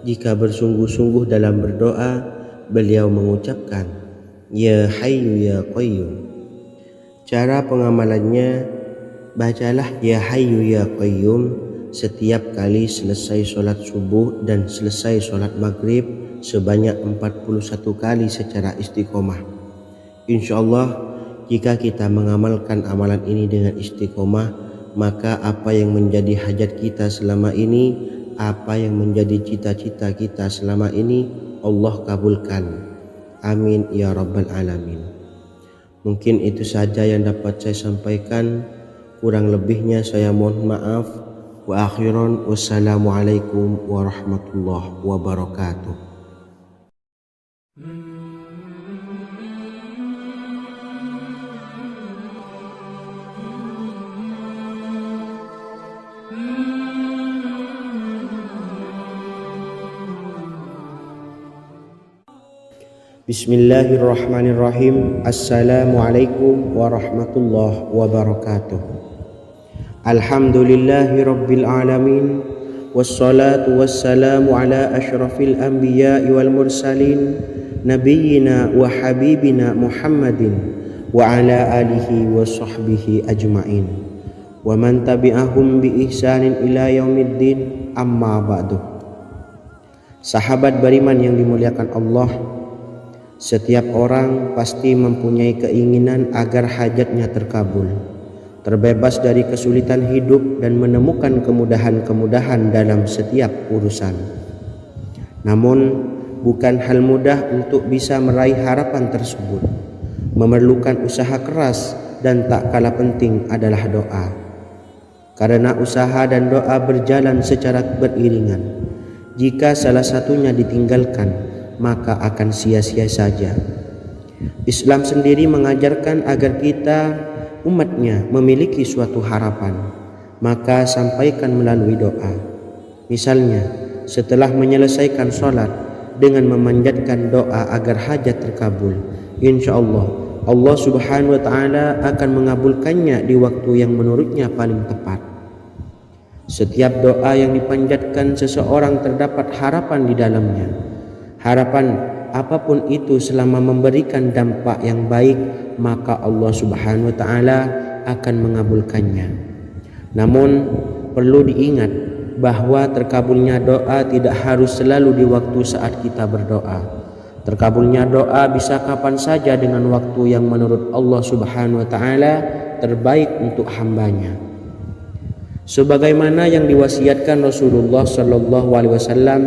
jika bersungguh-sungguh dalam berdoa, beliau mengucapkan, Ya Hayyu Ya Qayyum. Cara pengamalannya, bacalah Ya Hayyu Ya Qayyum setiap kali selesai sholat subuh dan selesai sholat maghrib sebanyak 41 kali secara istiqomah. InsyaAllah, jika kita mengamalkan amalan ini dengan istiqomah, maka apa yang menjadi hajat kita selama ini, apa yang menjadi cita-cita kita selama ini, Allah kabulkan. Amin ya rabbal alamin. Mungkin itu saja yang dapat saya sampaikan. Kurang lebihnya saya mohon maaf. Wa akhiran, wassalamualaikum warahmatullahi wabarakatuh. Bismillahirrahmanirrahim. Assalamualaikum warahmatullahi wabarakatuh. Alhamdulillahi rabbil alamin. Wassalatu wassalamu ala ashrafil anbiya'i wal mursalin, nabiyyina wa habibina Muhammadin wa ala alihi wa sahbihi ajma'in wa man tabi'ahum bi ihsanin ila yaumiddin, amma ba'du. Sahabat beriman yang dimuliakan Allah, setiap orang pasti mempunyai keinginan agar hajatnya terkabul, terbebas dari kesulitan hidup dan menemukan kemudahan-kemudahan dalam setiap urusan. Namun, bukan hal mudah untuk bisa meraih harapan tersebut. Memerlukan usaha keras dan tak kalah penting adalah doa. Karena usaha dan doa berjalan secara beriringan. Jika salah satunya ditinggalkan, maka akan sia-sia saja. Islam sendiri mengajarkan agar kita umatnya memiliki suatu harapan, maka sampaikan melalui doa. Misalnya, setelah menyelesaikan sholat dengan memanjatkan doa agar hajat terkabul, insyaallah Allah subhanahu wa ta'ala akan mengabulkannya di waktu yang menurutnya paling tepat. Setiap doa yang dipanjatkan seseorang terdapat harapan di dalamnya. Harapan apapun itu selama memberikan dampak yang baik, maka Allah subhanahu wa ta'ala akan mengabulkannya. Namun perlu diingat bahwa terkabulnya doa tidak harus selalu di waktu saat kita berdoa. Terkabulnya doa bisa kapan saja dengan waktu yang menurut Allah subhanahu wa ta'ala terbaik untuk hambanya. Sebagaimana yang diwasiatkan Rasulullah sallallahu alaihi wasallam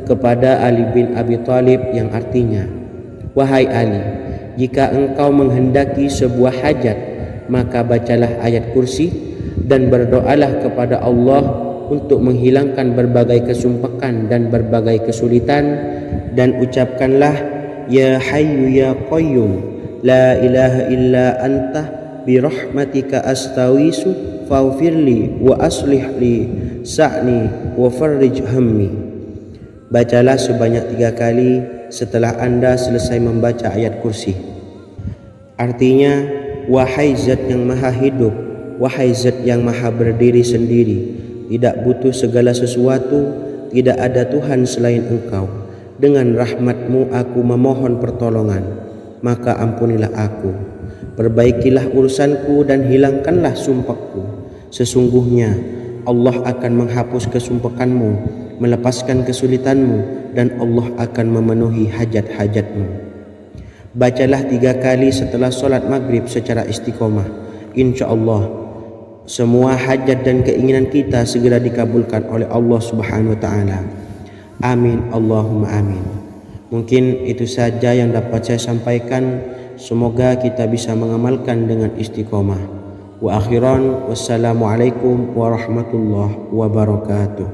kepada Ali bin Abi Thalib, yang artinya, Wahai Ali, jika engkau menghendaki sebuah hajat, maka bacalah ayat kursi dan berdoalah kepada Allah untuk menghilangkan berbagai kesumpakan dan berbagai kesulitan, dan ucapkanlah Ya Hayyu Ya Qayyum, La ilaha illa anta birahmatika astawisu faghfirli wa aslih li sa'ni wa farrij hammi. Bacalah sebanyak 3 kali setelah Anda selesai membaca ayat kursi. Artinya, wahai zat yang maha hidup, wahai zat yang maha berdiri sendiri, tidak butuh segala sesuatu, tidak ada Tuhan selain Engkau. Dengan rahmat-Mu aku memohon pertolongan, maka ampunilah aku. Perbaikilah urusanku dan hilangkanlah sumpahku. Sesungguhnya Allah akan menghapus kesumpakanmu, melepaskan kesulitanmu, dan Allah akan memenuhi hajat-hajatmu. Bacalah 3 kali setelah sholat maghrib secara istiqomah. InsyaAllah semua hajat dan keinginan kita segera dikabulkan oleh Allah subhanahu wa ta'ala. Amin Allahumma amin. Mungkin itu saja yang dapat saya sampaikan. Semoga kita bisa mengamalkan dengan istiqomah. Wa akhiran, wassalamualaikum warahmatullahi wabarakatuh.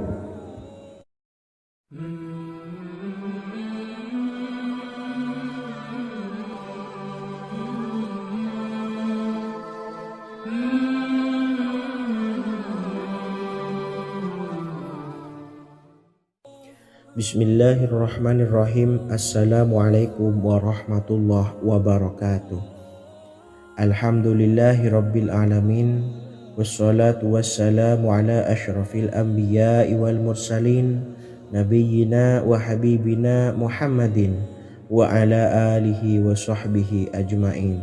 Bismillahirrahmanirrahim. Assalamualaikum warahmatullahi wabarakatuh. Alhamdulillahi rabbil alamin. Wassalatu wassalamu ala ashrafil anbiya'i wal mursalin, nabiyyina wa habibina Muhammadin wa ala alihi wa sahbihi ajma'in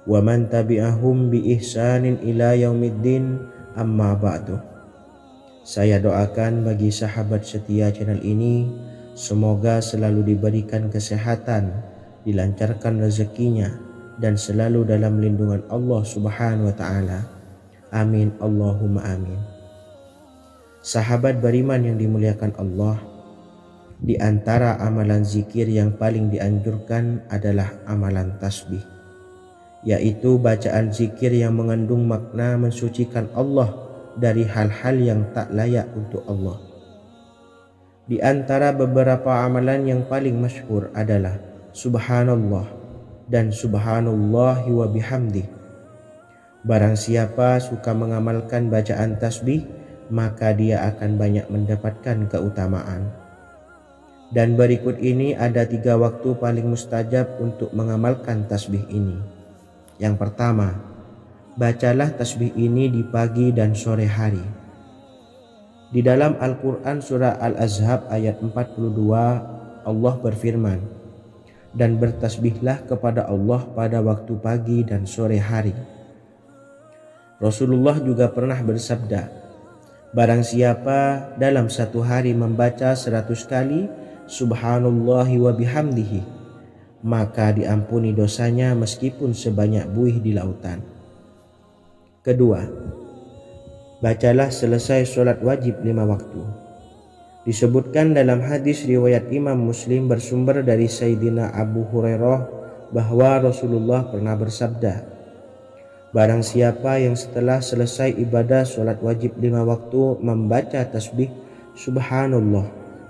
wa man tabi'ahum bi ihsanin ila yaumiddin, amma ba'du. Saya doakan bagi sahabat setia channel ini, semoga selalu diberikan kesehatan, dilancarkan rezekinya, dan selalu dalam lindungan Allah Subhanahu wa ta'ala. Amin Allahumma amin. Sahabat beriman yang dimuliakan Allah, di antara amalan zikir yang paling dianjurkan adalah amalan tasbih, yaitu bacaan zikir yang mengandung makna mensucikan Allah dari hal-hal yang tak layak untuk Allah. Di antara beberapa amalan yang paling masyhur adalah Subhanallah dan Subhanallahi wa bihamdih. Barang siapa suka mengamalkan bacaan tasbih, maka dia akan banyak mendapatkan keutamaan. Dan berikut ini ada 3 waktu paling mustajab untuk mengamalkan tasbih ini. Yang pertama, bacalah tasbih ini di pagi dan sore hari. Di dalam Al-Quran surah Al-Ahzab ayat 42, Allah berfirman, dan bertasbihlah kepada Allah pada waktu pagi dan sore hari. Rasulullah juga pernah bersabda, barang siapa dalam satu hari membaca 100 kali Subhanallahi wa bihamdihi, maka diampuni dosanya meskipun sebanyak buih di lautan. Kedua, bacalah selesai sholat wajib 5 waktu. Disebutkan dalam hadis riwayat Imam Muslim bersumber dari Sayyidina Abu Hurairah bahwa Rasulullah pernah bersabda, barang siapa yang setelah selesai ibadah sholat wajib 5 waktu membaca tasbih Subhanallah,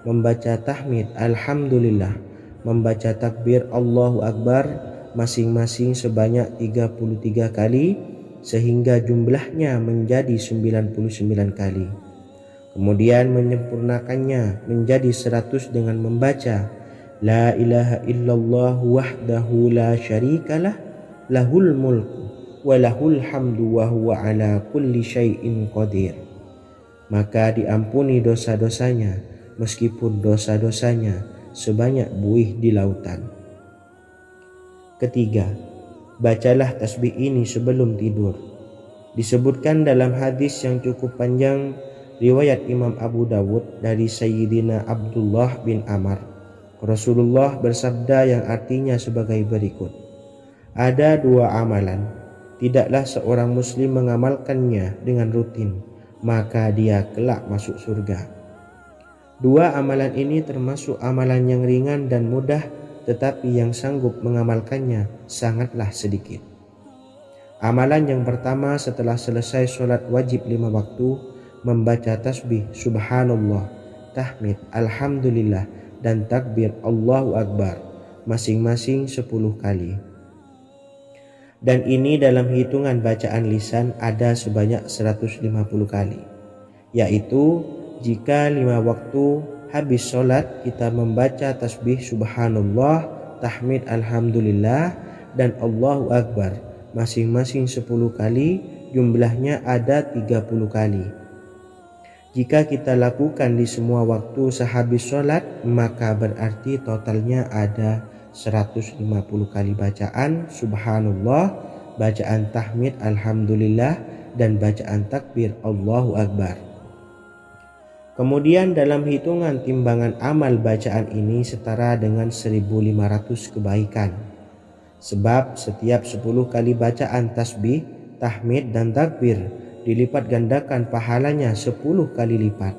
membaca tahmid Alhamdulillah, membaca takbir Allahu Akbar masing-masing sebanyak 33 kali, sehingga jumlahnya menjadi 99 kali. Kemudian menyempurnakannya menjadi 100 dengan membaca La ilaha illallah wahdahu la syarikalah lahul mulku wa lahul hamdu wa huwa ala kulli syai'in qadir. Maka diampuni dosa-dosanya meskipun dosa-dosanya sebanyak buih di lautan. Ketiga, bacalah tasbih ini sebelum tidur. Disebutkan dalam hadis yang cukup panjang riwayat Imam Abu Dawud dari Sayyidina Abdullah bin Amr, Rasulullah bersabda yang artinya sebagai berikut, ada 2 amalan, tidaklah seorang muslim mengamalkannya dengan rutin, maka dia kelak masuk surga. 2 amalan ini termasuk amalan yang ringan dan mudah, tetapi yang sanggup mengamalkannya sangatlah sedikit. Amalan yang pertama setelah selesai sholat wajib 5 waktu, membaca tasbih Subhanallah, tahmid Alhamdulillah, dan takbir Allahu Akbar masing-masing 10 kali. Dan ini dalam hitungan bacaan lisan ada sebanyak 150 kali, yaitu jika 5 waktu habis sholat kita membaca tasbih Subhanallah, tahmid Alhamdulillah, dan Allahu Akbar masing-masing 10 kali, jumlahnya ada 30 kali. Jika kita lakukan di semua waktu sehabis sholat, maka berarti totalnya ada 150 kali bacaan Subhanallah, bacaan tahmid Alhamdulillah, dan bacaan takbir Allahu Akbar. Kemudian dalam hitungan timbangan amal bacaan ini setara dengan 1500 kebaikan. Sebab setiap 10 kali bacaan tasbih, tahmid, dan takbir dilipat gandakan pahalanya 10 kali lipat.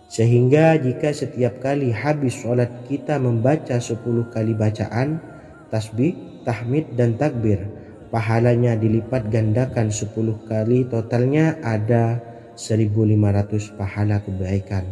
Sehingga jika setiap kali habis sholat kita membaca 10 kali bacaan tasbih, tahmid, dan takbir, pahalanya dilipat gandakan 10 kali, totalnya ada 1500 pahala kebaikan.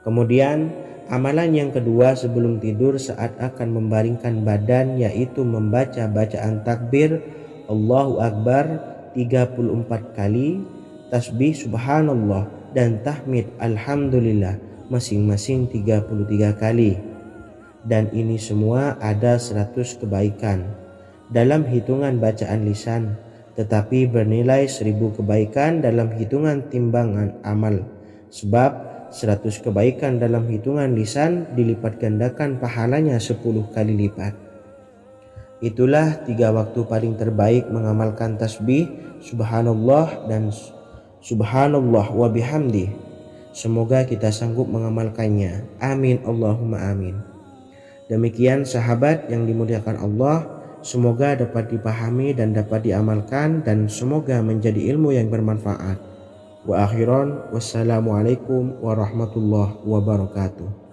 Kemudian amalan yang kedua sebelum tidur saat akan membaringkan badan, yaitu membaca bacaan takbir Allahu Akbar 34 kali, tasbih Subhanallah, dan tahmid Alhamdulillah masing-masing 33 kali. Dan ini semua ada 100 kebaikan dalam hitungan bacaan lisan, tetapi bernilai 1000 kebaikan dalam hitungan timbangan amal. Sebab 100 kebaikan dalam hitungan lisan dilipat gandakan pahalanya 10 kali lipat. Itulah 3 waktu paling terbaik mengamalkan tasbih subhanallah dan subhanallah wa bihamdi. Semoga kita sanggup mengamalkannya. Amin Allahumma amin. Demikian sahabat yang dimuliakan Allah, semoga dapat dipahami dan dapat diamalkan dan semoga menjadi ilmu yang bermanfaat. Wa akhiran, wassalamualaikum warahmatullahi wabarakatuh.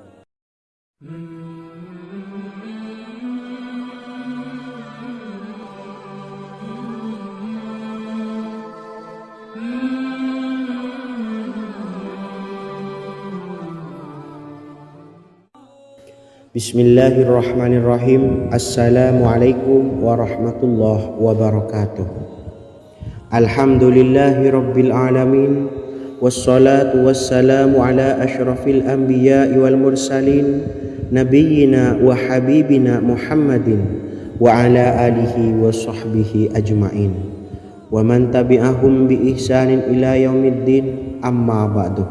Bismillahirrahmanirrahim. Assalamualaikum warahmatullahi wabarakatuh. Alhamdulillahi rabbil alamin. Wassalatu wassalamu ala ashrafil anbiya'i wal mursalin nabiyyina wa habibina Muhammadin wa ala alihi wa sahbihi ajma'in wa man tabi'ahum bi ihsanin ila yaumiddin, amma ba'du.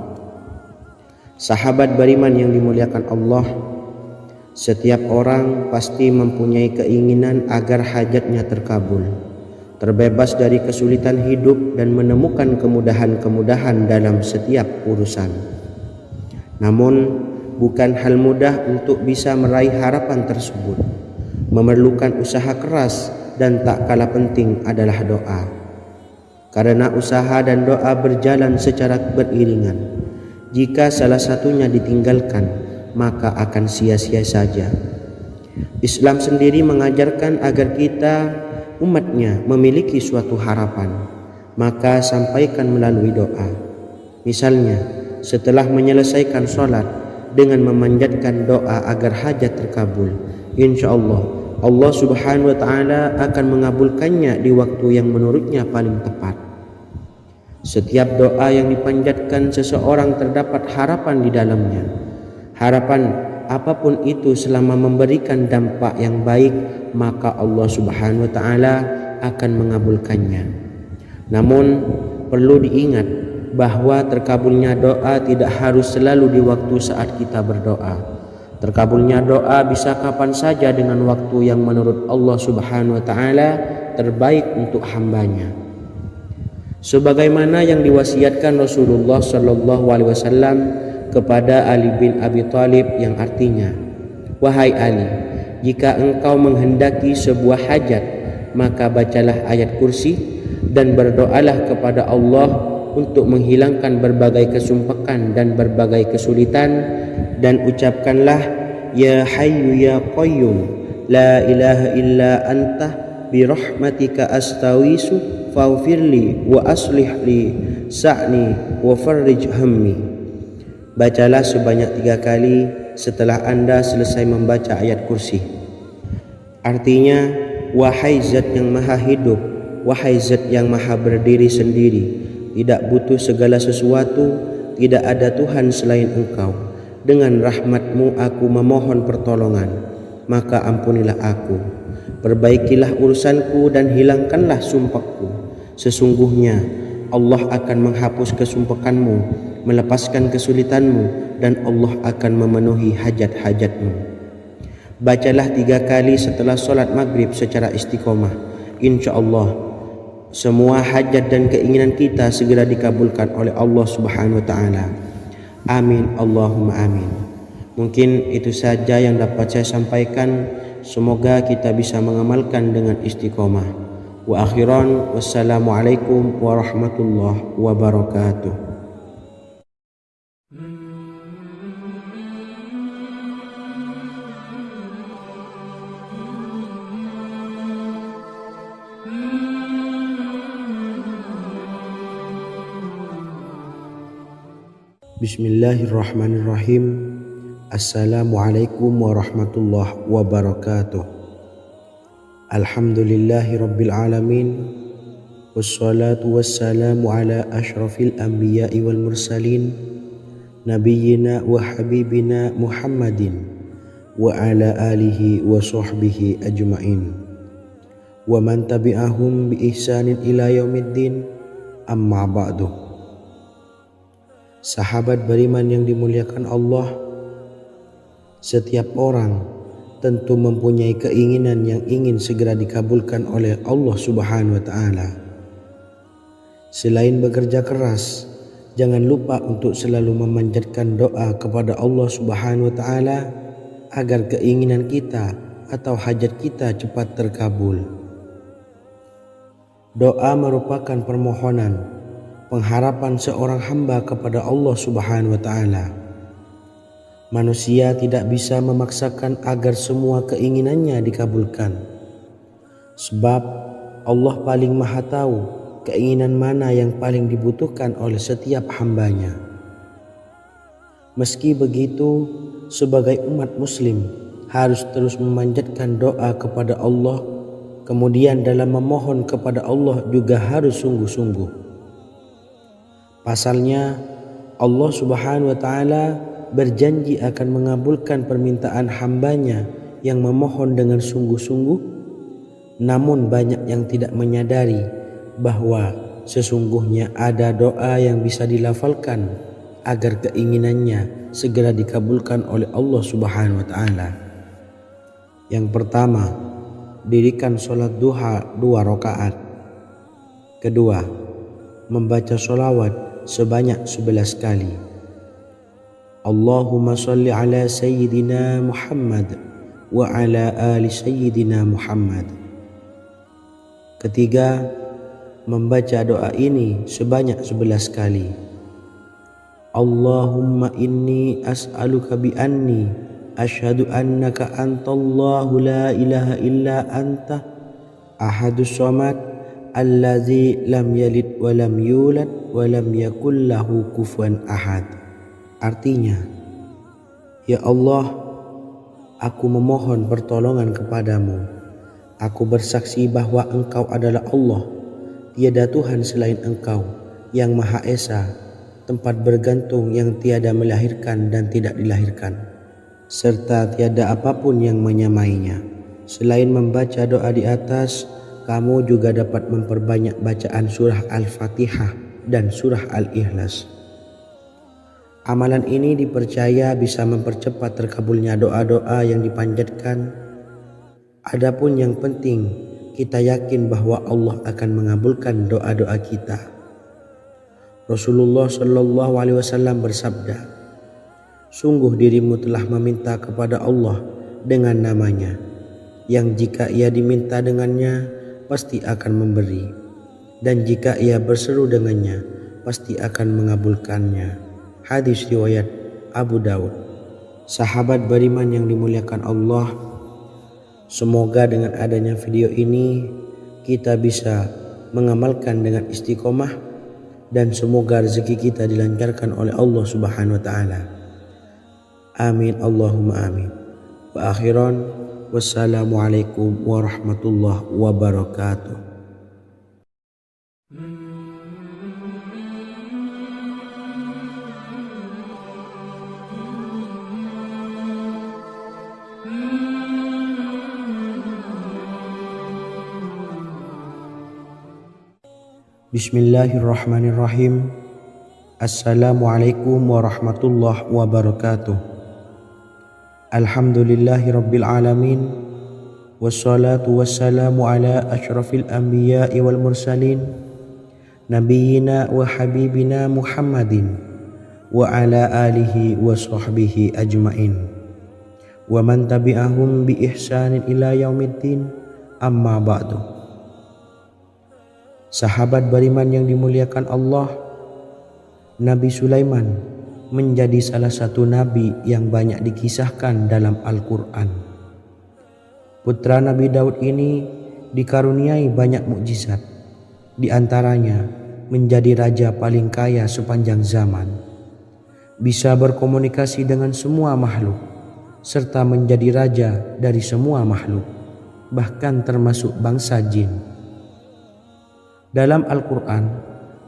Sahabat beriman yang dimuliakan Allah, setiap orang pasti mempunyai keinginan agar hajatnya terkabul, terbebas dari kesulitan hidup dan menemukan kemudahan-kemudahan dalam setiap urusan. Namun, bukan hal mudah untuk bisa meraih harapan tersebut. Memerlukan usaha keras dan tak kalah penting adalah doa. Karena usaha dan doa berjalan secara beriringan. Jika salah satunya ditinggalkan, maka akan sia-sia saja. Islam sendiri mengajarkan agar kita umatnya memiliki suatu harapan, maka sampaikan melalui doa. Misalnya, setelah menyelesaikan sholat dengan memanjatkan doa agar hajat terkabul, insya Allah subhanahu wa ta'ala akan mengabulkannya di waktu yang menurutnya paling tepat. Setiap doa yang dipanjatkan seseorang terdapat harapan di dalamnya. Harapan apapun itu selama memberikan dampak yang baik, maka Allah subhanahu wa ta'ala akan mengabulkannya. Namun perlu diingat bahwa terkabulnya doa tidak harus selalu di waktu saat kita berdoa. Terkabulnya doa bisa kapan saja dengan waktu yang menurut Allah subhanahu wa ta'ala terbaik untuk hambanya. Sebagaimana yang diwasiatkan Rasulullah sallallahu alaihi wasallam kepada Ali bin Abi Thalib, yang artinya, wahai Ali, jika engkau menghendaki sebuah hajat, maka bacalah ayat kursi dan berdoalah kepada Allah untuk menghilangkan berbagai kesumpakan dan berbagai kesulitan, dan ucapkanlah, ya hayyu ya qayyum la ilaha illa anta birahmatika astawisu faghfirli wa aslih li sa'ni wa farrij hammi. Bacalah sebanyak 3 kali setelah Anda selesai membaca ayat kursi. Artinya, wahai zat yang maha hidup, wahai zat yang maha berdiri sendiri, tidak butuh segala sesuatu, tidak ada Tuhan selain Engkau. Dengan rahmat-Mu aku memohon pertolongan, maka ampunilah aku. Perbaikilah urusanku dan hilangkanlah sumpahku. Sesungguhnya Allah akan menghapus kesumpahanmu, melepaskan kesulitanmu, dan Allah akan memenuhi hajat-hajatmu. Bacalah 3 kali setelah solat maghrib secara istiqomah. Insya Allah semua hajat dan keinginan kita segera dikabulkan oleh Allah subhanahu wa ta'ala. Amin Allahumma amin. Mungkin itu saja yang dapat saya sampaikan. Semoga kita bisa mengamalkan dengan istiqomah. Wa akhiran, wassalamualaikum warahmatullahi wabarakatuh. Bismillahirrahmanirrahim. Assalamualaikum warahmatullahi wabarakatuh. Alhamdulillahi rabbil alamin. Wassalatu wassalamu ala ashrafil anbiya'i wal mursalin nabiyyina wa habibina Muhammadin wa ala alihi wa sahbihi ajma'in wa man tabi'ahum bi ihsanin ila yaumiddin, amma ba'du. Sahabat beriman yang dimuliakan Allah, setiap orang tentu mempunyai keinginan yang ingin segera dikabulkan oleh Allah Subhanahu wa taala. Selain bekerja keras, jangan lupa untuk selalu memanjatkan doa kepada Allah Subhanahu wa taala agar keinginan kita atau hajat kita cepat terkabul. Doa merupakan permohonan, pengharapan seorang hamba kepada Allah Subhanahu wa taala. Manusia tidak bisa memaksakan agar semua keinginannya dikabulkan. Sebab Allah paling maha tahu keinginan mana yang paling dibutuhkan oleh setiap hambanya. Meski begitu, sebagai umat muslim harus terus memanjatkan doa kepada Allah, kemudian dalam memohon kepada Allah juga harus sungguh-sungguh. Pasalnya Allah Subhanahu wa taala berjanji akan mengabulkan permintaan hambanya yang memohon dengan sungguh-sungguh. Namun banyak yang tidak menyadari bahwa sesungguhnya ada doa yang bisa dilafalkan agar keinginannya segera dikabulkan oleh Allah Subhanahu wa taala. Yang pertama, dirikan sholat duha 2 rakaat. Kedua, membaca sholawat sebanyak 11 kali. Allahumma sholli ala sayyidina Muhammad wa ala ali sayyidina Muhammad. Ketiga, membaca doa ini sebanyak 11 kali. Allahumma inni as'aluka bi anni asyhadu annaka antallahu la ilaha illa anta ahadus samad allazi lam yalid wa lam yulad wa lam yakul lahu kufuwan ahad. Artinya, ya Allah, aku memohon pertolongan kepadamu. Aku bersaksi bahwa Engkau adalah Allah, tiada Tuhan selain Engkau, yang Maha Esa, tempat bergantung yang tiada melahirkan dan tidak dilahirkan, serta tiada apapun yang menyamainya. Selain membaca doa di atas, kamu juga dapat memperbanyak bacaan surah Al-Fatihah dan surah Al-Ikhlas. Amalan ini dipercaya bisa mempercepat terkabulnya doa-doa yang dipanjatkan. Adapun yang penting, kita yakin bahwa Allah akan mengabulkan doa-doa kita. Rasulullah Shallallahu Alaihi Wasallam bersabda, sungguh dirimu telah meminta kepada Allah dengan namanya, yang jika ia diminta dengannya, pasti akan memberi, dan jika ia berseru dengannya, pasti akan mengabulkannya. Hadis riwayat Abu Daud. Sahabat beriman yang dimuliakan Allah, semoga dengan adanya video ini kita bisa mengamalkan dengan istiqomah, dan semoga rezeki kita dilancarkan oleh Allah Subhanahu wa taala. Amin Allahumma amin. Wa akhiran, wassalamualaikum warahmatullahi wabarakatuh. Bismillahirrahmanirrahim. Assalamualaikum warahmatullahi wabarakatuh. Alhamdulillahi rabbil alamin, wassalatu wassalamu ala asyrafil anbiya'i wal mursalin, nabiyyina wa habibina Muhammadin wa ala alihi wa sahbihi ajmain, wa man tabi'ahum bi ihsanin ila yaumiddin, amma ba'du. Sahabat beriman yang dimuliakan Allah, Nabi Sulaiman menjadi salah satu nabi yang banyak dikisahkan dalam Al-Quran. Putra Nabi Daud ini dikaruniai banyak mukjizat, di antaranya menjadi raja paling kaya sepanjang zaman, bisa berkomunikasi dengan semua makhluk, serta menjadi raja dari semua makhluk, bahkan termasuk bangsa jin. Dalam Al-Quran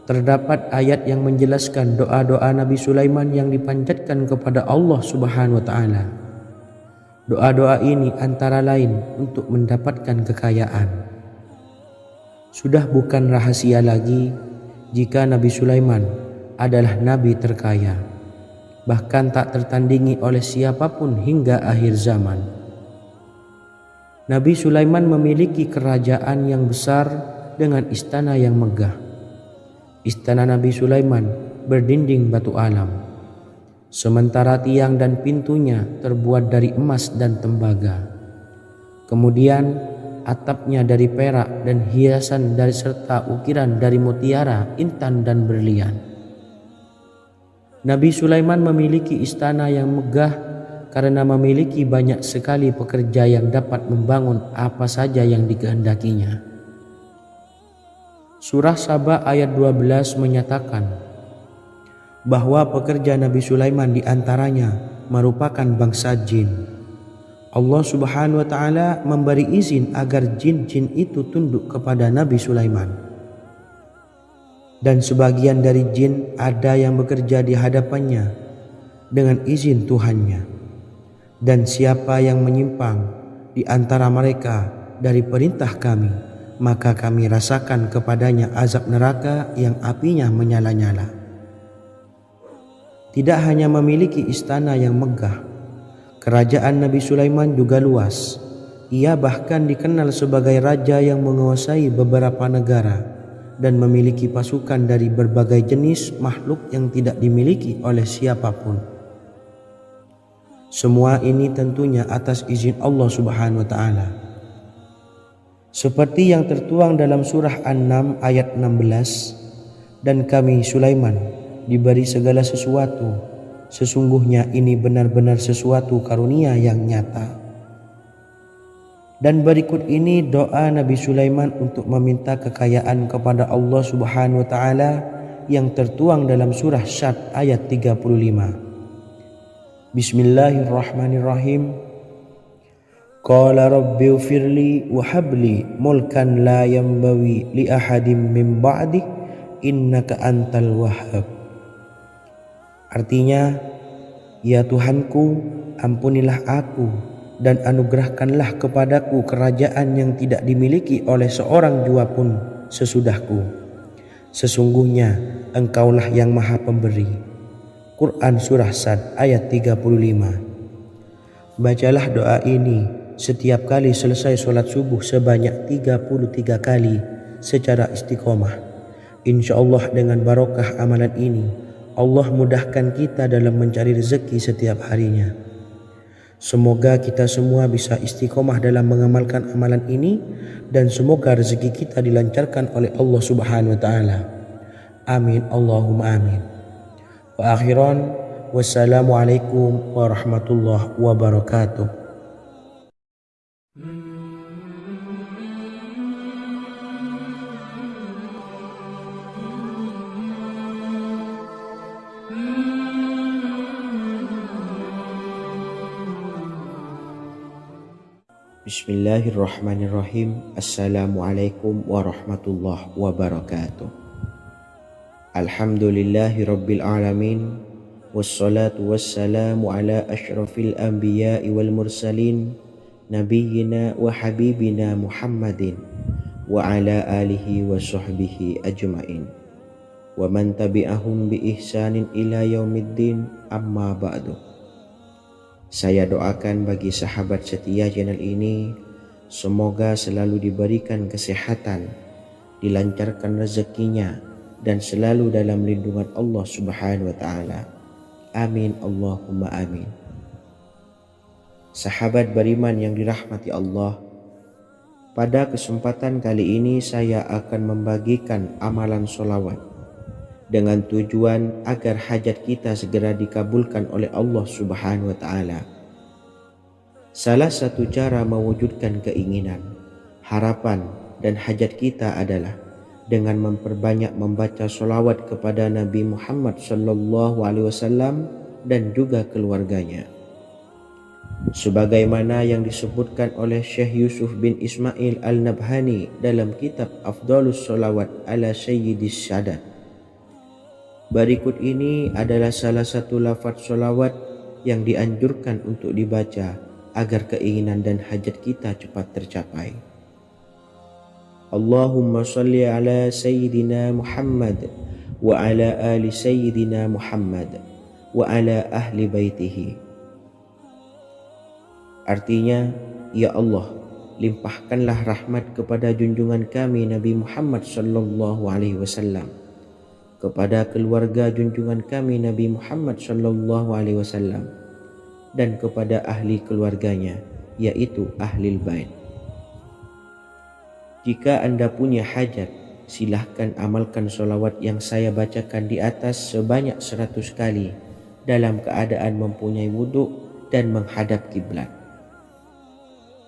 terdapat ayat yang menjelaskan doa-doa Nabi Sulaiman yang dipanjatkan kepada Allah Subhanahu wa taala. Doa-doa ini antara lain untuk mendapatkan kekayaan. Sudah bukan rahasia lagi jika Nabi Sulaiman adalah nabi terkaya, bahkan tak tertandingi oleh siapapun hingga akhir zaman. Nabi Sulaiman memiliki kerajaan yang besar dengan istana yang megah. Istana Nabi Sulaiman berdinding batu alam, sementara tiang dan pintunya terbuat dari emas dan tembaga. Kemudian atapnya dari perak dan hiasan dari serta ukiran dari mutiara, intan dan berlian. Nabi Sulaiman memiliki istana yang megah karena memiliki banyak sekali pekerja yang dapat membangun apa saja yang dikehendakinya. Surah Saba ayat 12 menyatakan bahwa pekerja Nabi Sulaiman diantaranya merupakan bangsa jin. Allah Subhanahu wa Ta'ala memberi izin agar jin-jin itu tunduk kepada Nabi Sulaiman. Dan sebagian dari jin ada yang bekerja di hadapannya dengan izin Tuhannya. Dan siapa yang menyimpang di antara mereka dari perintah kami, maka kami rasakan kepadanya azab neraka yang apinya menyala-nyala. Tidak hanya memiliki istana yang megah, kerajaan Nabi Sulaiman juga luas. Ia bahkan dikenal sebagai raja yang menguasai beberapa negara dan memiliki pasukan dari berbagai jenis makhluk yang tidak dimiliki oleh siapapun. Semua ini tentunya atas izin Allah Subhanahu wa Ta'ala. Seperti yang tertuang dalam surah An-Naml ayat 16, dan kami Sulaiman diberi segala sesuatu. Sesungguhnya ini benar-benar sesuatu karunia yang nyata. Dan berikut ini doa Nabi Sulaiman untuk meminta kekayaan kepada Allah Subhanahu wa Ta'ala yang tertuang dalam surah Syad ayat 35. Bismillahirrahmanirrahim. Qala rabbi ufirli wa habli mulkan la yambawi li ahadim min ba'di innaka antal wahhab. Artinya, ya Tuhanku, ampunilah aku dan anugerahkanlah kepadaku kerajaan yang tidak dimiliki oleh seorang jua pun sesudahku. Sesungguhnya Engkaulah yang Maha Pemberi. Quran Surah Sad ayat 35. Bacalah doa ini setiap kali selesai sholat subuh sebanyak 33 kali secara istiqomah. InsyaAllah dengan barokah amalan ini, Allah mudahkan kita dalam mencari rezeki setiap harinya. Semoga kita semua bisa istiqomah dalam mengamalkan amalan ini dan semoga rezeki kita dilancarkan oleh Allah Subhanahu wa Ta'ala. Amin Allahumma amin. Wa akhiran, wassalamualaikum warahmatullahi wabarakatuh. Bismillahirrahmanirrahim. Assalamualaikum warahmatullahi wabarakatuh. Alhamdulillahi rabbil alamin. Wassalatu wassalamu ala ashrafil anbiya'i wal mursalin, nabiyyina wa habibina Muhammadin wa ala alihi wa sahbihi ajma'in wa man tabi'ahum bi ihsanin ila yaumiddin, amma ba'du. Saya doakan bagi sahabat setia channel ini, semoga selalu diberikan kesehatan, dilancarkan rezekinya, dan selalu dalam lindungan Allah Subhanahu wa Ta'ala. Amin Allahumma amin. Sahabat beriman yang dirahmati Allah, pada kesempatan kali ini saya akan membagikan amalan sholawat dengan tujuan agar hajat kita segera dikabulkan oleh Allah Subhanahu wa Ta'ala. Salah satu cara mewujudkan keinginan, harapan, dan hajat kita adalah dengan memperbanyak membaca sholawat kepada Nabi Muhammad SAW dan juga keluarganya. Sebagaimana yang disebutkan oleh Syekh Yusuf bin Ismail Al-Nabhani dalam kitab Afdalus Sholawat ala Sayyidis Sadat. Berikut ini adalah salah satu lafaz sholawat yang dianjurkan untuk dibaca agar keinginan dan hajat kita cepat tercapai. Allahumma salli ala Sayyidina Muhammad wa ala ali sayyidina Muhammad wa ala ahli baitihi. Artinya, ya Allah, limpahkanlah rahmat kepada junjungan kami Nabi Muhammad sallallahu alaihi wasallam, kepada keluarga junjungan kami Nabi Muhammad sallallahu alaihi wasallam, dan kepada ahli keluarganya, yaitu ahlil bait. Jika Anda punya hajat, silahkan amalkan sholawat yang saya bacakan di atas sebanyak 100 kali dalam keadaan mempunyai wudhu dan menghadap kiblat.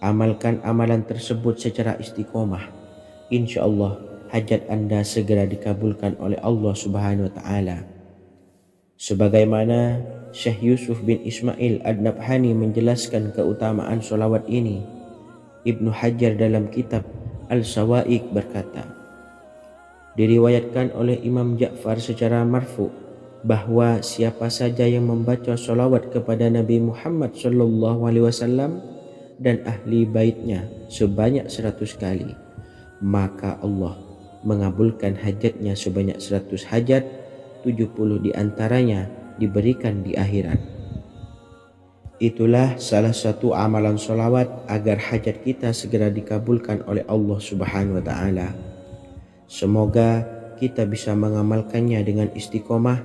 Amalkan amalan tersebut secara istiqomah. Insya Allah hajat Anda segera dikabulkan oleh Allah Subhanahu wa Ta'ala. Sebagaimana Syekh Yusuf bin Ismail Ad-Nabhani menjelaskan keutamaan sholawat ini, Ibnu Hajar dalam kitab Al-Sawa'iq berkata, diriwayatkan oleh Imam Ja'far secara marfu bahwa siapa saja yang membaca sholawat kepada Nabi Muhammad sallallahu alaihi wasallam dan ahli baitnya sebanyak 100 kali, maka Allah mengabulkan hajatnya sebanyak 100 hajat, 70 diantaranya diberikan di akhirat. Itulah salah satu amalan sholawat agar hajat kita segera dikabulkan oleh Allah Subhanahu wa Ta'ala. Semoga kita bisa mengamalkannya dengan istiqomah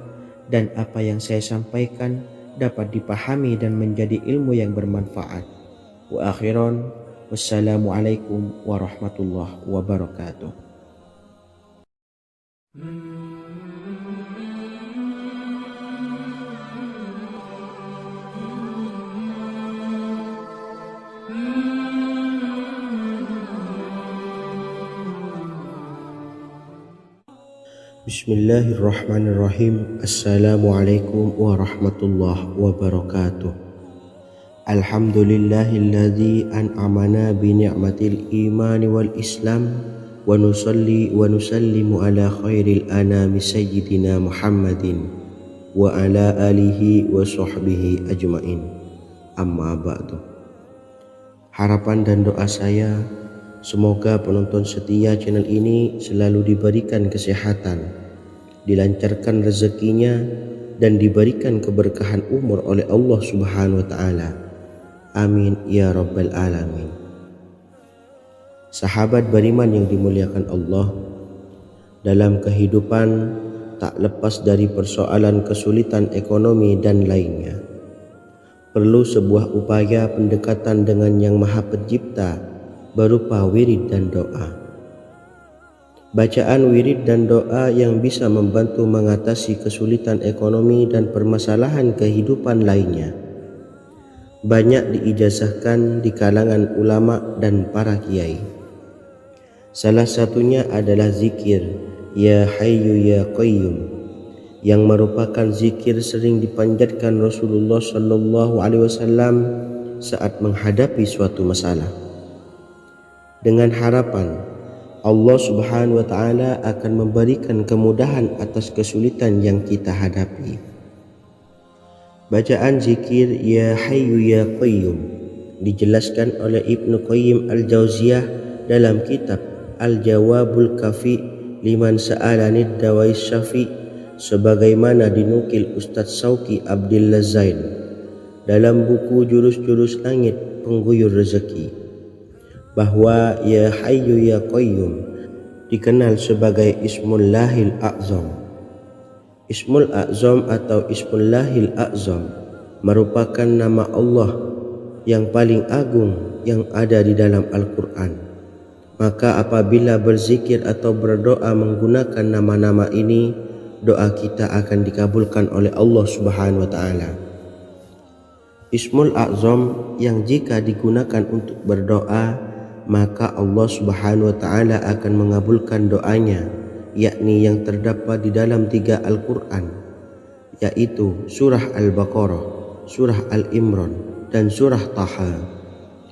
dan apa yang saya sampaikan dapat dipahami dan menjadi ilmu yang bermanfaat. Wa akhiran, wassalamualaikum warahmatullahi wabarakatuh. Bismillahirrahmanirrahim. Assalamualaikum warahmatullahi wabarakatuh. Alhamdulillahilladzi an'amana bi ni'matil iman wal islam wa nusalli wa nusallimu ala khairil anami sayyidina Muhammadin wa ala alihi wa sahbihi ajmain. Amma ba'du. Harapan dan doa saya, semoga penonton setia channel ini selalu diberikan kesehatan, dilancarkan rezekinya, dan diberikan keberkahan umur oleh Allah Subhanahu wa Ta'ala. Amin ya rabbal alamin. Sahabat beriman yang dimuliakan Allah, dalam kehidupan tak lepas dari persoalan kesulitan ekonomi dan lainnya. Perlu sebuah upaya pendekatan dengan Yang Maha Pencipta berupa wirid dan doa. Bacaan wirid dan doa yang bisa membantu mengatasi kesulitan ekonomi dan permasalahan kehidupan lainnya banyak diijazahkan di kalangan ulama dan para kiai. Salah satunya adalah zikir Ya Hayyu Ya Qayyum, yang merupakan zikir sering dipanjatkan Rasulullah sallallahu alaihi wasallam saat menghadapi suatu masalah, dengan harapan Allah Subhanahu wa Ta'ala akan memberikan kemudahan atas kesulitan yang kita hadapi. Bacaan zikir Ya Hayyu Ya Qayyum dijelaskan oleh Ibnu Qayyim Al-Jauziyah dalam kitab Al-Jawabul Kafi liman sa'alanid dawai syafi, sebagaimana dinukil Ustadz Sauki Abdillah Zain dalam buku Jurus-Jurus Langit Pengguyur Rezeki, bahwa Ya Hayyu Ya Qayyum dikenal sebagai Ismullahil A'zam. Ismul A'zam atau Ismullahil A'zam merupakan nama Allah yang paling agung yang ada di dalam Al-Quran. Maka apabila berzikir atau berdoa menggunakan nama-nama ini, doa kita akan dikabulkan oleh Allah Subhanahu wa Ta'ala. Ismul A'zam yang jika digunakan untuk berdoa, maka Allah Subhanahu wa Ta'ala akan mengabulkan doanya, yakni yang terdapat di dalam 3 Al-Quran, yaitu surah Al-Baqarah, surah Al-Imran, dan surah Taha.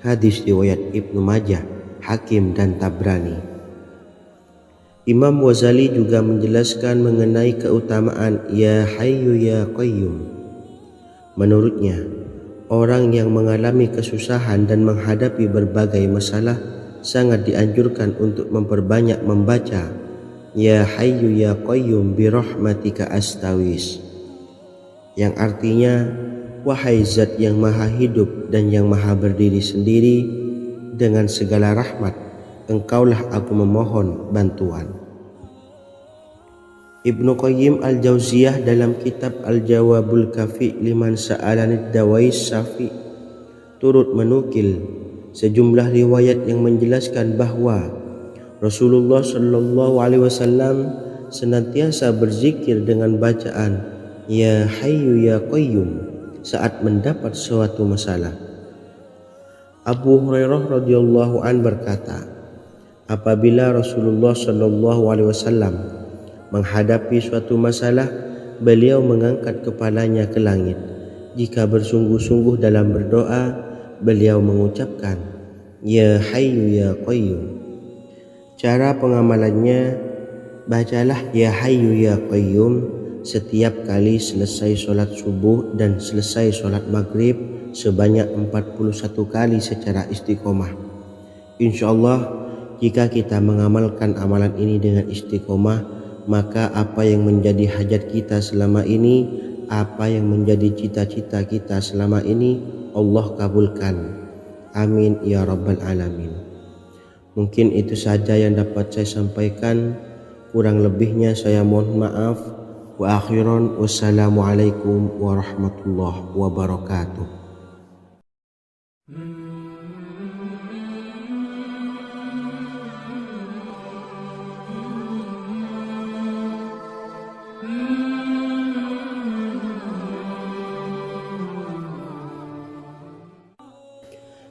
Hadis riwayat Ibnu Majah, Hakim, dan Tabrani. Imam Ghazali juga menjelaskan mengenai keutamaan Ya Hayyu Ya Qayyum. Menurutnya, orang yang mengalami kesusahan dan menghadapi berbagai masalah sangat dianjurkan untuk memperbanyak membaca Ya Hayyu Ya Qayyum birahmatika astaghis, yang artinya wahai Zat yang maha hidup dan yang maha berdiri sendiri, dengan segala rahmat engkaulah aku memohon bantuan. Ibnu Qayyim Al-Jauziyah dalam kitab Al-Jawabul Kafi liman sa'alanid dawais syafi turut menukil sejumlah riwayat yang menjelaskan bahwa Rasulullah Shallallahu Alaihi Wasallam senantiasa berzikir dengan bacaan Ya Hayyu Ya Qayyum saat mendapat suatu masalah. Abu Hurairah radhiyallahu an berkata, apabila Rasulullah Shallallahu Alaihi Wasallam menghadapi suatu masalah, beliau mengangkat kepalanya ke langit. Jika bersungguh-sungguh dalam berdoa, beliau mengucapkan Ya Hayyu Ya Qayyum. Cara pengamalannya, bacalah Ya Hayyu Ya Qayyum setiap kali selesai sholat subuh dan selesai sholat maghrib sebanyak 41 kali secara istiqomah. Insyaallah, jika kita mengamalkan amalan ini dengan istiqomah, maka apa yang menjadi hajat kita selama ini, apa yang menjadi cita-cita kita selama ini, Allah kabulkan. Amin ya rabbal alamin. Mungkin itu saja yang dapat saya sampaikan. Kurang lebihnya saya mohon maaf. Wa akhiran, wassalamualaikum warahmatullahi wabarakatuh.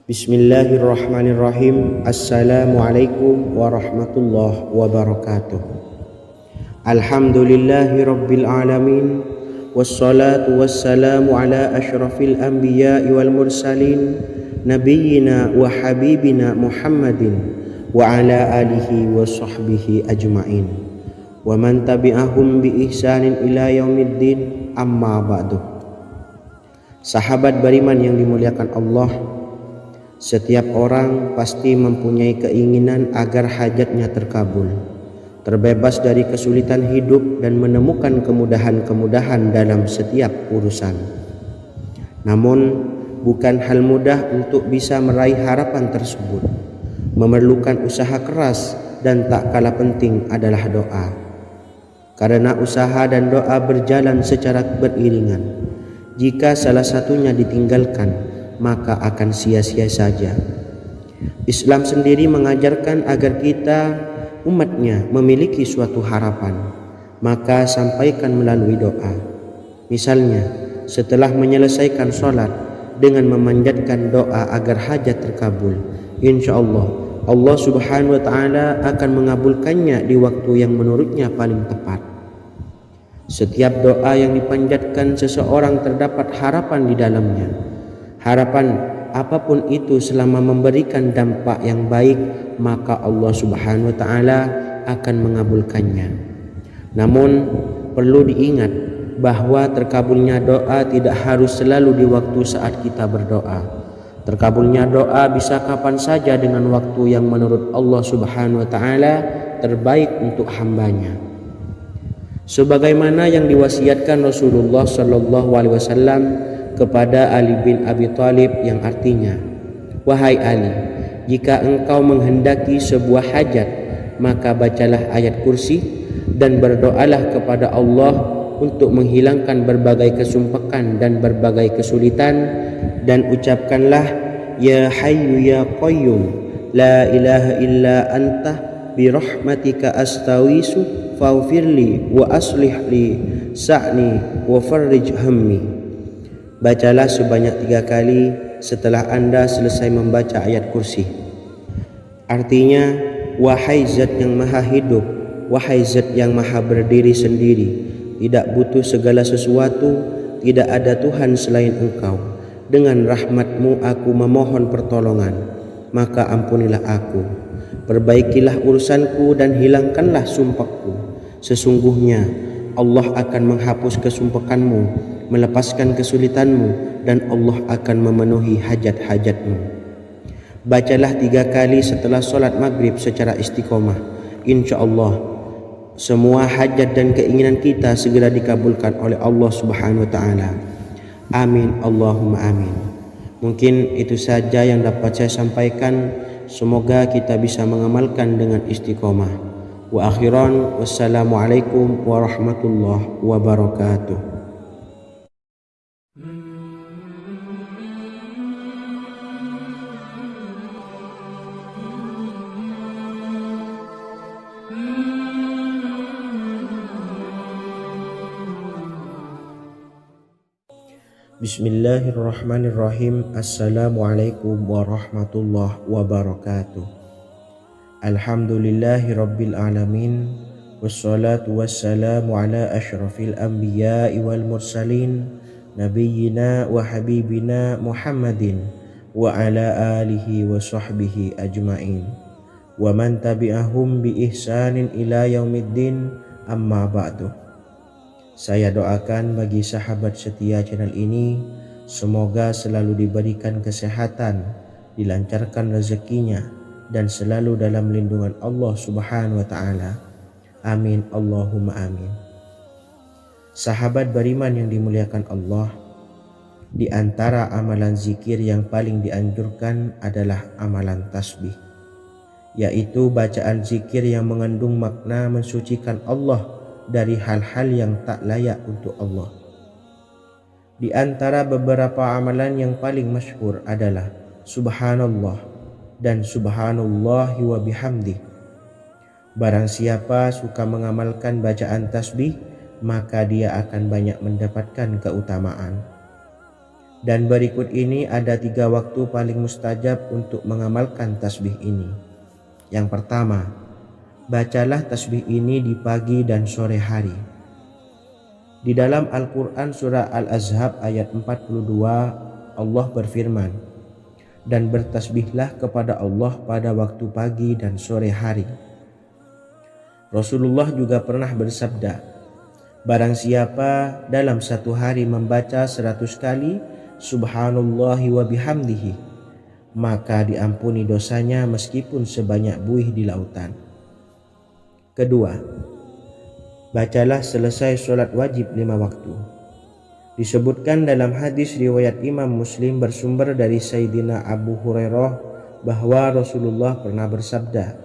Bismillahirrahmanirrahim. Assalamualaikum warahmatullahi wabarakatuh. Alhamdulillahi rabbil alamin, wassalatu wassalamu ala asyrafil anbiya'i wal mursalin, nabiyyina wa habibina Muhammadin wa ala alihi wa sahbihi ajma'in, wa man tabi'ahum bi ihsanin ila yaumiddin, amma ba'du. Sahabat beriman yang dimuliakan Allah, setiap orang pasti mempunyai keinginan agar hajatnya terkabul, terbebas dari kesulitan hidup dan menemukan kemudahan-kemudahan dalam setiap urusan. Namun, bukan hal mudah untuk bisa meraih harapan tersebut. Memerlukan usaha keras dan tak kalah penting adalah doa. Karena usaha dan doa berjalan secara beriringan. Jika salah satunya ditinggalkan, maka akan sia-sia saja. Islam sendiri mengajarkan agar kita umatnya memiliki suatu harapan, maka sampaikan melalui doa. Misalnya, setelah menyelesaikan sholat dengan memanjatkan doa agar hajat terkabul, insya Allah Allah subhanahu wa ta'ala akan mengabulkannya di waktu yang menurutnya paling tepat. Setiap doa yang dipanjatkan seseorang terdapat harapan di dalamnya. Harapan apapun itu selama memberikan dampak yang baik, maka Allah subhanahu wa ta'ala akan mengabulkannya. Namun perlu diingat bahwa terkabulnya doa tidak harus selalu di waktu saat kita berdoa. Terkabulnya doa bisa kapan saja dengan waktu yang menurut Allah subhanahu wa ta'ala terbaik untuk hambanya. Sebagaimana yang diwasiatkan Rasulullah sallallahu alaihi wasallam kepada Ali bin Abi Thalib, yang artinya, wahai Ali, jika engkau menghendaki sebuah hajat, maka bacalah ayat kursi dan berdoalah kepada Allah untuk menghilangkan berbagai kesumpakan dan berbagai kesulitan, dan ucapkanlah Ya Hayyu Ya Qayyum la ilaha illa anta birahmatika astawisu faghfirli wa aslih li sa'ni wa farrij hammi. Bacalah sebanyak 3 kali setelah Anda selesai membaca ayat kursi. Artinya, wahai Zat yang maha hidup, wahai Zat yang maha berdiri sendiri, tidak butuh segala sesuatu, tidak ada Tuhan selain Engkau. Dengan rahmat-Mu aku memohon pertolongan, maka ampunilah aku. Perbaikilah urusanku dan hilangkanlah sumpahku. Sesungguhnya Allah akan menghapus kesumpahanmu, melepaskan kesulitanmu, dan Allah akan memenuhi hajat-hajatmu. Bacalah 3 kali setelah sholat maghrib secara istiqomah. Insya Allah semua hajat dan keinginan kita segera dikabulkan oleh Allah Subhanahu wa taala. Amin Allahumma amin. Mungkin itu saja yang dapat saya sampaikan. Semoga kita bisa mengamalkan dengan istiqomah. Wa akhiran, wassalamualaikum warahmatullahi wabarakatuh. Bismillahirrahmanirrahim. Assalamualaikum warahmatullahi wabarakatuh. Alhamdulillahi rabbil alamin. Wassalatu wassalamu ala ashrafil anbiya'i wal mursalin, nabiyyina wa habibina Muhammadin wa ala alihi wa sahbihi ajma'in, wa man tabi'ahum bi ihsanin ila yaumiddin, amma ba'du. Saya doakan bagi sahabat setia channel ini, semoga selalu diberikan kesehatan, dilancarkan rezekinya, dan selalu dalam lindungan Allah Subhanahu wa taala. Amin Allahumma amin. Sahabat beriman yang dimuliakan Allah, di antara amalan zikir yang paling dianjurkan adalah amalan tasbih, yaitu bacaan zikir yang mengandung makna mensucikan Allah dari hal-hal yang tak layak untuk Allah. Di antara beberapa amalan yang paling masyhur adalah Subhanallah dan Subhanallahi wa bihamdih. Barang siapa suka mengamalkan bacaan tasbih, maka dia akan banyak mendapatkan keutamaan. Dan berikut ini ada 3 waktu paling mustajab untuk mengamalkan tasbih ini. Yang pertama, bacalah tasbih ini di pagi dan sore hari. Di dalam Al-Quran surah Al-Ahzab ayat 42, Allah berfirman, dan bertasbihlah kepada Allah pada waktu pagi dan sore hari. Rasulullah juga pernah bersabda, barang siapa dalam satu hari membaca 100 kali Subhanallahi wa bihamdihi, maka diampuni dosanya meskipun sebanyak buih di lautan. Kedua, bacalah selesai sholat wajib 5 waktu. Disebutkan dalam hadis riwayat Imam Muslim bersumber dari Sayyidina Abu Hurairah bahwa Rasulullah pernah bersabda,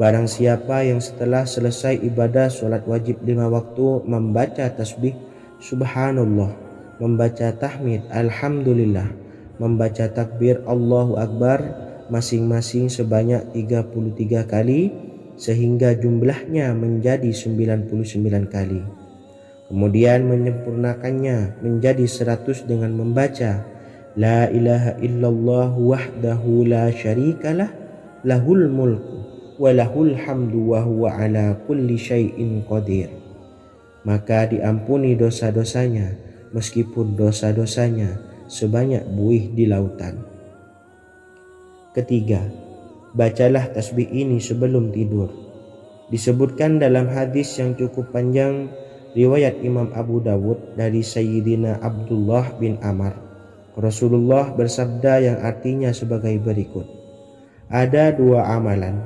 barang siapa yang setelah selesai ibadah sholat wajib 5 waktu membaca tasbih Subhanallah, membaca tahmid Alhamdulillah, membaca takbir Allahu Akbar masing-masing sebanyak 33 kali, sehingga jumlahnya menjadi 99 kali. Kemudian menyempurnakannya menjadi 100 dengan membaca La ilaha illallah wahdahu la syarikalah, lahul mulku wa lahul hamdu wa huwa ala kulli syai'in qadir. Maka diampuni dosa-dosanya meskipun dosa-dosanya sebanyak buih di lautan. Ketiga, bacalah tasbih ini sebelum tidur. Disebutkan dalam hadis yang cukup panjang riwayat Imam Abu Dawud dari Sayyidina Abdullah bin Amr, Rasulullah bersabda yang artinya sebagai berikut, ada 2 amalan,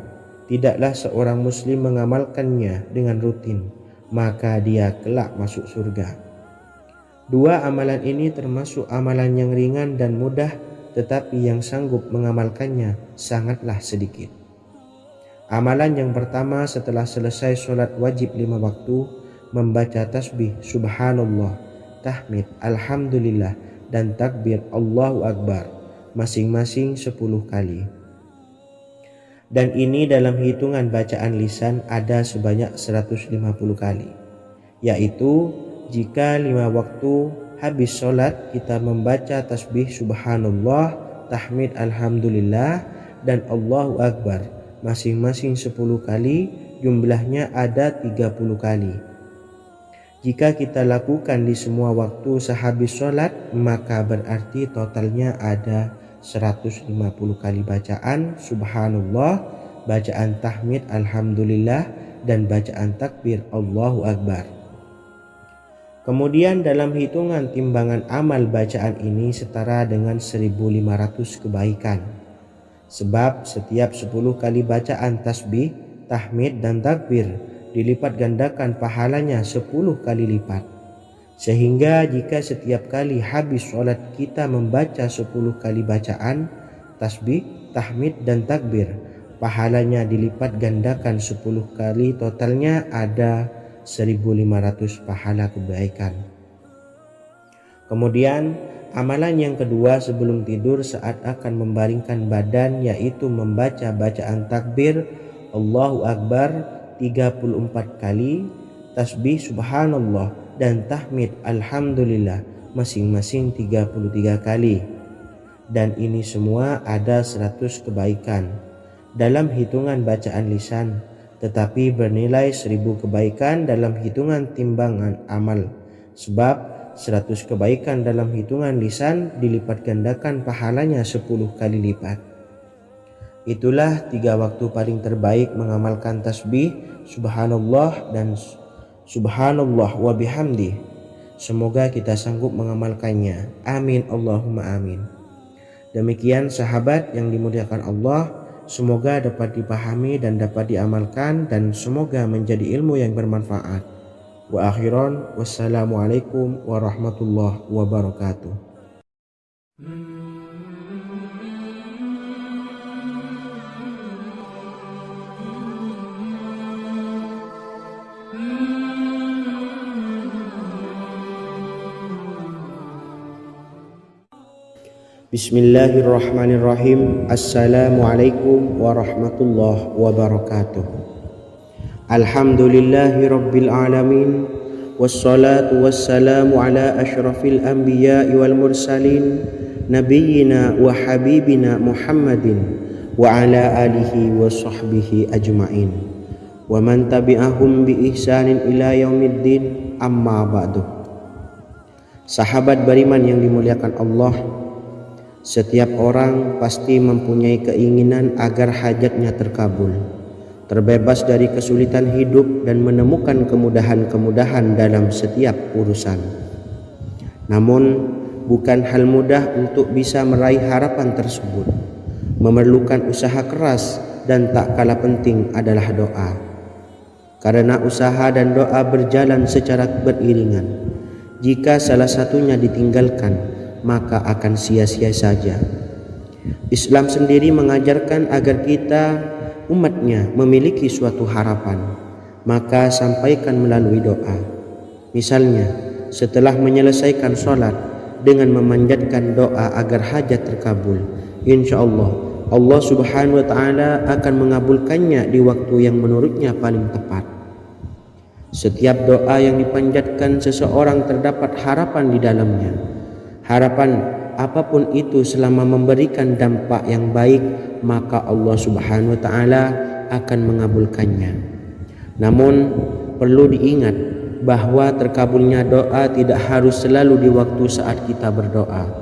tidaklah seorang muslim mengamalkannya dengan rutin, maka dia kelak masuk surga. 2 amalan ini termasuk amalan yang ringan dan mudah, tetapi yang sanggup mengamalkannya sangatlah sedikit. Amalan yang pertama setelah selesai sholat wajib 5 waktu, membaca tasbih Subhanallah, tahmid Alhamdulillah, dan takbir Allahu Akbar masing-masing 10 kali. Dan ini dalam hitungan bacaan lisan ada sebanyak 150 kali, yaitu jika 5 waktu habis sholat kita membaca tasbih Subhanallah, tahmid Alhamdulillah, dan Allahu Akbar masing-masing 10 kali, jumlahnya ada 30 kali. Jika kita lakukan di semua waktu sehabis sholat, maka berarti totalnya ada 150 kali bacaan Subhanallah, bacaan tahmid Alhamdulillah, dan bacaan takbir Allahu Akbar. Kemudian dalam hitungan timbangan amal bacaan ini setara dengan 1500 kebaikan. Sebab setiap 10 kali bacaan tasbih, tahmid, dan takbir dilipat gandakan pahalanya 10 kali lipat. Sehingga jika setiap kali habis sholat kita membaca 10 kali bacaan, tasbih, tahmid dan takbir, pahalanya dilipat gandakan 10 kali, totalnya ada 1500 pahala kebaikan. Kemudian amalan yang kedua sebelum tidur saat akan membaringkan badan, yaitu membaca bacaan takbir Allahu Akbar 34 kali, tasbih subhanallah dan tahmid alhamdulillah masing-masing 33 kali. Dan ini semua ada 100 kebaikan dalam hitungan bacaan lisan, tetapi bernilai 1000 kebaikan dalam hitungan timbangan amal. Sebab 100 kebaikan dalam hitungan lisan dilipat gandakan pahalanya 10 kali lipat. Itulah 3 waktu paling terbaik mengamalkan tasbih subhanallah dan subhanallah wa bihamdi. Semoga kita sanggup mengamalkannya. Amin Allahumma amin. Demikian sahabat yang dimuliakan Allah, semoga dapat dipahami dan dapat diamalkan, dan semoga menjadi ilmu yang bermanfaat. Wa akhiran, wassalamualaikum warahmatullahi wabarakatuh. Bismillahirrahmanirrahim. Assalamualaikum warahmatullahi wabarakatuh. Alhamdulillahi rabbil alamin, wassalatu wassalamu ala ashrafil anbiya'i wal mursalin, nabiyyina wa habibina Muhammadin wa ala alihi wa sahbihi ajma'in, wa man tabi'ahum bi ihsanin ila yaumiddin, amma ba'du. Sahabat beriman yang dimuliakan Allah, setiap orang pasti mempunyai keinginan agar hajatnya terkabul, terbebas dari kesulitan hidup dan menemukan kemudahan-kemudahan dalam setiap urusan. Namun bukan hal mudah untuk bisa meraih harapan tersebut. Memerlukan usaha keras, dan tak kalah penting adalah doa. Karena usaha dan doa berjalan secara beriringan. Jika salah satunya ditinggalkan, maka akan sia-sia saja. Islam sendiri mengajarkan agar kita umatnya memiliki suatu harapan, maka sampaikan melalui doa. Misalnya setelah menyelesaikan sholat dengan memanjatkan doa agar hajat terkabul, insya Allah Allah subhanahu wa ta'ala akan mengabulkannya di waktu yang menurutnya paling tepat. Setiap doa yang dipanjatkan seseorang terdapat harapan di dalamnya. Harapan apapun itu selama memberikan dampak yang baik, maka Allah subhanahu wa ta'ala akan mengabulkannya. Namun perlu diingat bahwa terkabulnya doa tidak harus selalu di waktu saat kita berdoa.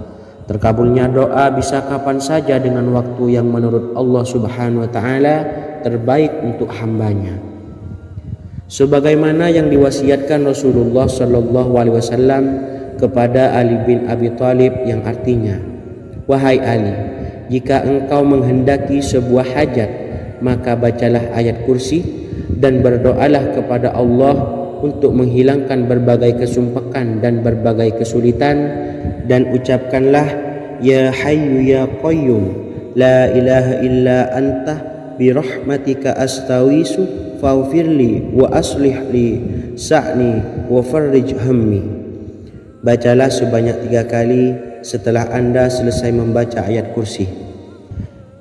Terkabulnya doa bisa kapan saja dengan waktu yang menurut Allah subhanahu wa ta'ala terbaik untuk hambanya. Sebagaimana yang diwasiatkan Rasulullah sallallahu alaihi wasallam kepada Ali bin Abi Thalib, yang artinya, wahai Ali, jika engkau menghendaki sebuah hajat, maka bacalah ayat kursi dan berdoalah kepada Allah untuk menghilangkan berbagai kesumpakan dan berbagai kesulitan, dan ucapkanlah ya hayyu ya qayyum la ilaha illa anta birahmatika astawisu faghfirli wa aslih li sa'ni wa farrij hammi. Bacalah sebanyak 3 kali setelah Anda selesai membaca ayat kursi.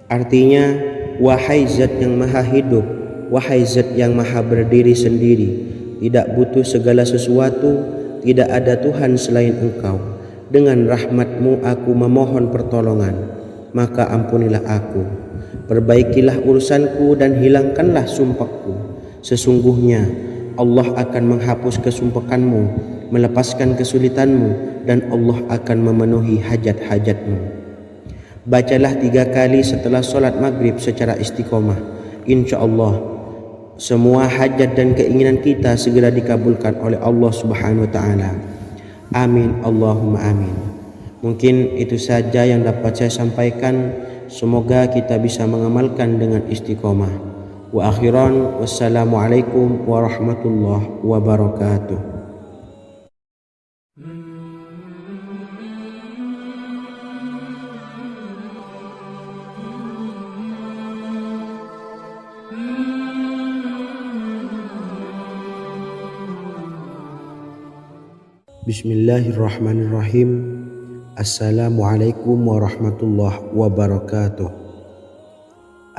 Artinya, wahai zat yang maha hidup, wahai zat yang maha berdiri sendiri, tidak butuh segala sesuatu, tidak ada Tuhan selain Engkau. Dengan rahmat-Mu aku memohon pertolongan, maka ampunilah aku. Perbaikilah urusanku dan hilangkanlah sumpahku. Sesungguhnya Allah akan menghapus kesumpahanmu, melepaskan kesulitanmu, dan Allah akan memenuhi hajat-hajatmu. Bacalah 3 kali setelah sholat maghrib secara istiqomah. Insya Allah semua hajat dan keinginan kita segera dikabulkan oleh Allah subhanahu wa ta'ala. Amin Allahumma amin. Mungkin itu saja yang dapat saya sampaikan. Semoga kita bisa mengamalkan dengan istiqomah. Wa akhiran, wassalamualaikum warahmatullahi wabarakatuh. Bismillahirrahmanirrahim. Assalamualaikum warahmatullahi wabarakatuh.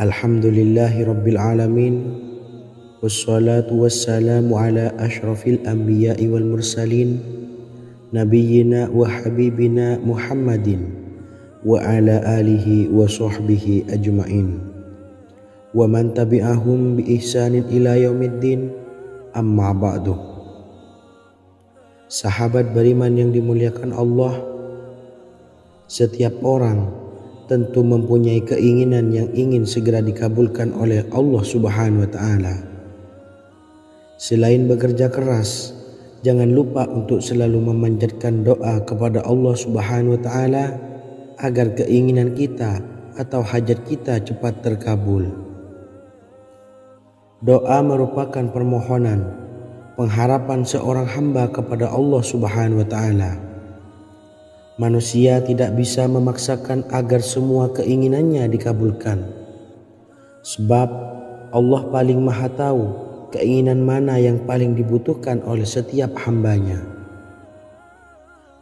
Alhamdulillahi rabbil alamin. Wassalatu wassalamu ala ashrafil anbiya'i wal mursalin, nabiyyina wa habibina Muhammadin wa ala alihi wa sahbihi ajma'in wa man tabi'ahum bi ihsanin ila yaumiddin, amma ba'du. Sahabat beriman yang dimuliakan Allah, setiap orang tentu mempunyai keinginan yang ingin segera dikabulkan oleh Allah Subhanahu wa taala. Selain bekerja keras, jangan lupa untuk selalu memanjatkan doa kepada Allah Subhanahu wa taala agar keinginan kita atau hajat kita cepat terkabul. Doa merupakan permohonan, pengharapan seorang hamba kepada Allah Subhanahu wa taala. Manusia tidak bisa memaksakan agar semua keinginannya dikabulkan. Sebab Allah paling maha tahu keinginan mana yang paling dibutuhkan oleh setiap hambanya.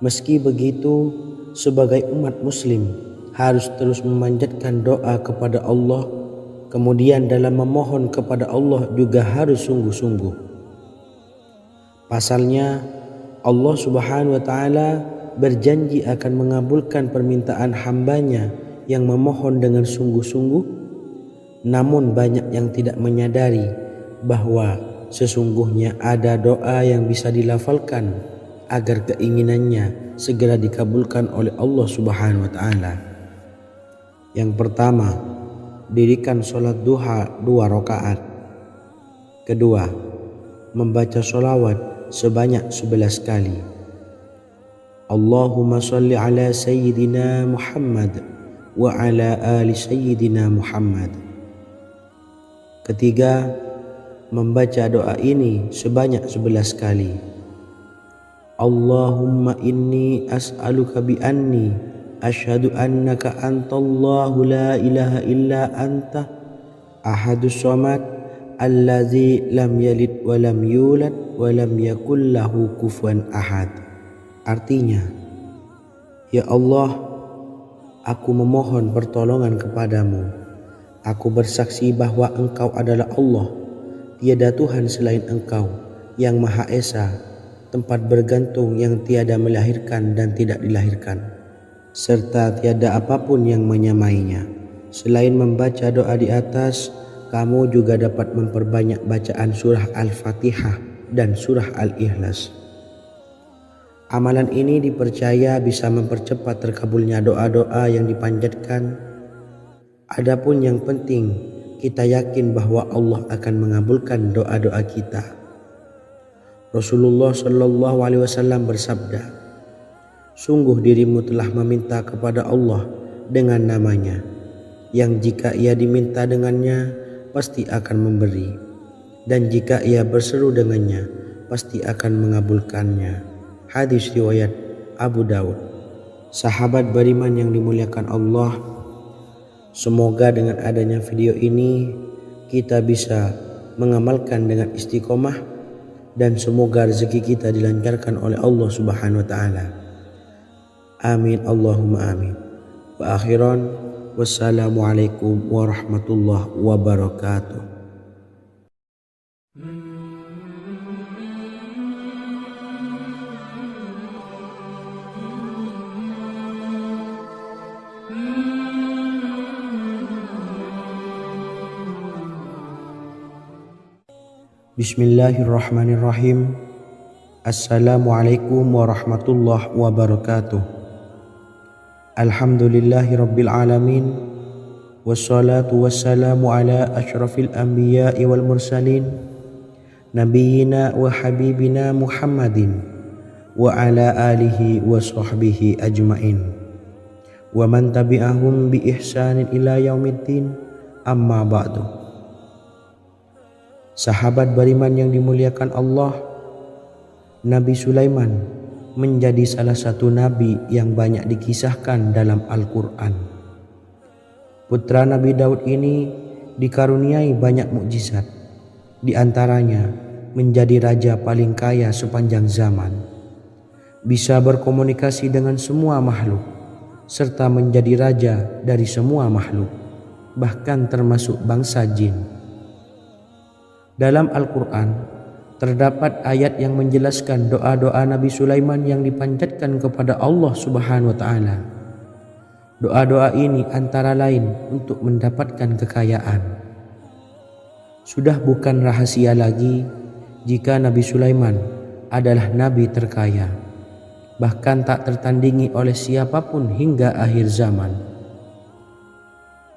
Meski begitu, sebagai umat muslim harus terus memanjatkan doa kepada Allah. Kemudian dalam memohon kepada Allah juga harus sungguh-sungguh. Pasalnya Allah Subhanahu wa taala berjanji akan mengabulkan permintaan hambanya yang memohon dengan sungguh-sungguh. Namun banyak yang tidak menyadari bahwa sesungguhnya ada doa yang bisa dilafalkan agar keinginannya segera dikabulkan oleh Allah Subhanahu wa taala. Yang pertama, dirikan sholat duha 2 rakaat. Kedua, membaca sholawat sebanyak 11 kali. Allahumma shalli ala sayyidina Muhammad wa ala ali sayyidina Muhammad. Ketiga, membaca doa ini sebanyak 11 kali. Allahumma inni as'aluka bi anni asyhadu annaka antallahu la ilaha illa anta ahadus samad allazi lam yalid wa lam yulad wa lam yakul lahu kufuwan ahad. Artinya, ya Allah, aku memohon pertolongan kepadamu. Aku bersaksi bahwa Engkau adalah Allah, tiada Tuhan selain Engkau, yang Maha Esa, tempat bergantung yang tiada melahirkan dan tidak dilahirkan, serta tiada apapun yang menyamainya. Selain membaca doa di atas, kamu juga dapat memperbanyak bacaan surah Al-Fatihah dan surah Al-Ikhlas. Amalan ini dipercaya bisa mempercepat terkabulnya doa-doa yang dipanjatkan. Adapun yang penting, kita yakin bahwa Allah akan mengabulkan doa-doa kita. Rasulullah Shallallahu Alaihi Wasallam bersabda, sungguh dirimu telah meminta kepada Allah dengan namanya, yang jika ia diminta dengannya, pasti akan memberi, dan jika ia berseru dengannya, pasti akan mengabulkannya. Hadis riwayat Abu Daud. Sahabat beriman yang dimuliakan Allah, semoga dengan adanya video ini kita bisa mengamalkan dengan istiqomah, dan semoga rezeki kita dilancarkan oleh Allah Subhanahu wa taala. Amin Allahumma amin. Wa akhiran, wassalamualaikum warahmatullahi wabarakatuh. Bismillahirrahmanirrahim. Assalamualaikum warahmatullahi wabarakatuh. Alhamdulillahi rabbil alamin. Wassalatu wassalamu ala ashrafil anbiya'i wal mursalin, nabiyyina wa habibina Muhammadin wa ala alihi wa sahbihi ajma'in wa man tabi'ahum bi ihsanin ila yaumiddin, amma ba'du. Sahabat beriman yang dimuliakan Allah, Nabi Sulaiman menjadi salah satu nabi yang banyak dikisahkan dalam Al-Quran. Putra Nabi Daud ini dikaruniai banyak mukjizat, di antaranya menjadi raja paling kaya sepanjang zaman, bisa berkomunikasi dengan semua makhluk, serta menjadi raja dari semua makhluk, bahkan termasuk bangsa jin. Dalam Al-Quran terdapat ayat yang menjelaskan doa-doa Nabi Sulaiman yang dipanjatkan kepada Allah Subhanahu wa Ta'ala. Doa-doa ini antara lain untuk mendapatkan kekayaan. Sudah bukan rahasia lagi jika Nabi Sulaiman adalah nabi terkaya, bahkan tak tertandingi oleh siapapun hingga akhir zaman.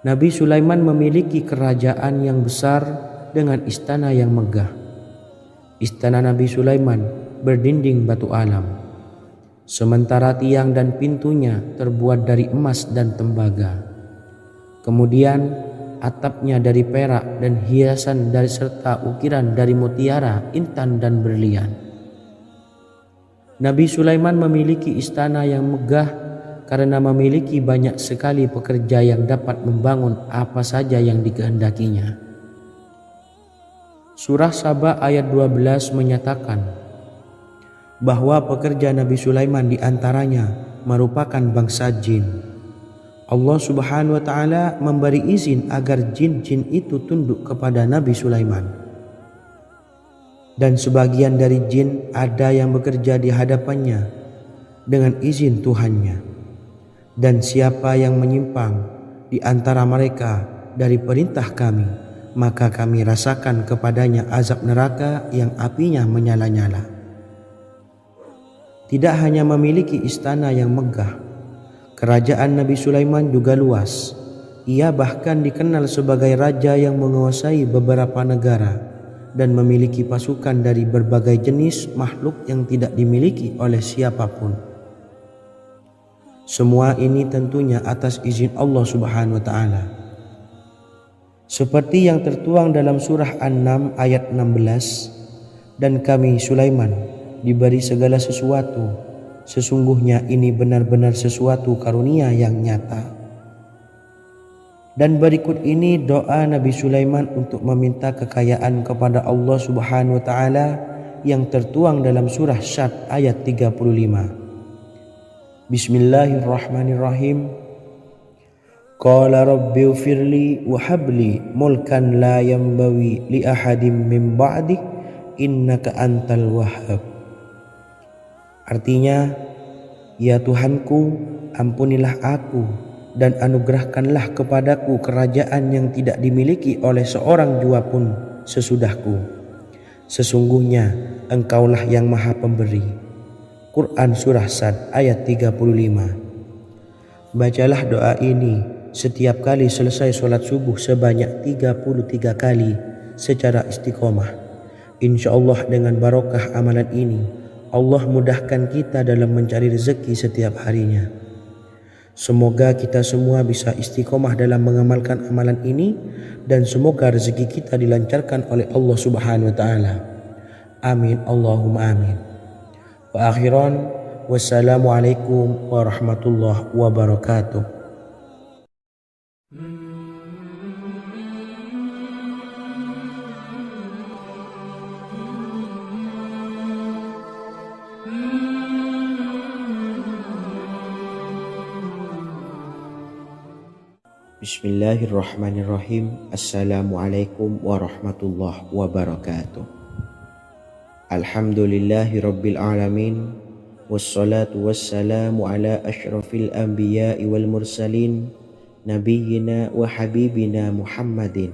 Nabi Sulaiman memiliki kerajaan yang besar dengan istana yang megah. Istana Nabi Sulaiman berdinding batu alam, sementara tiang dan pintunya terbuat dari emas dan tembaga. Kemudian atapnya dari perak dan hiasan dari serta ukiran dari mutiara, intan dan berlian. Nabi Sulaiman memiliki istana yang megah karena memiliki banyak sekali pekerja yang dapat membangun apa saja yang dikehendakinya. Surah Saba ayat 12 menyatakan bahwa pekerja Nabi Sulaiman diantaranya merupakan bangsa jin. Allah Subhanahu wa Ta'ala memberi izin agar jin-jin itu tunduk kepada Nabi Sulaiman. Dan sebagian dari jin ada yang bekerja di hadapannya dengan izin Tuhannya. Dan siapa yang menyimpang di antara mereka dari perintah kami, maka kami rasakan kepadanya azab neraka yang apinya menyala-nyala. Tidak hanya memiliki istana yang megah, kerajaan Nabi Sulaiman juga luas. Ia bahkan dikenal sebagai raja yang menguasai beberapa negara dan memiliki pasukan dari berbagai jenis makhluk yang tidak dimiliki oleh siapapun. Semua ini tentunya atas izin Allah Subhanahu wa Ta'ala. Seperti yang tertuang dalam surah An-Naml ayat 16, dan kami Sulaiman diberi segala sesuatu, sesungguhnya ini benar-benar sesuatu karunia yang nyata. Dan berikut ini doa Nabi Sulaiman untuk meminta kekayaan kepada Allah Subhanahu wa Ta'ala yang tertuang dalam surah Syad ayat 35. Bismillahirrahmanirrahim. Qala rabbi ufirli wa habli mulkan la yanbawi li ahadim min ba'di innaka antal wahhab. Artinya, ya Tuhanku, ampunilah aku dan anugerahkanlah kepadaku kerajaan yang tidak dimiliki oleh seorang jua pun sesudahku. Sesungguhnya Engkaulah yang Maha Pemberi. Quran Surah Sad ayat 35. Bacalah doa ini setiap kali selesai sholat subuh sebanyak 33 kali secara istiqomah. Insya Allah dengan barokah amalan ini, Allah mudahkan kita dalam mencari rezeki setiap harinya. Semoga kita semua bisa istiqomah dalam mengamalkan amalan ini, dan semoga rezeki kita dilancarkan oleh Allah Subhanahu wa Ta'ala. Amin Allahumma amin. Wa akhiran, wassalamualaikum warahmatullahi wabarakatuh. Bismillahirrahmanirrahim. Assalamualaikum warahmatullahi wabarakatuh. Alhamdulillahi rabbil alamin, wassalatu wassalamu ala ashrafil anbiya'i wal mursalin, nabiyyina wa habibina Muhammadin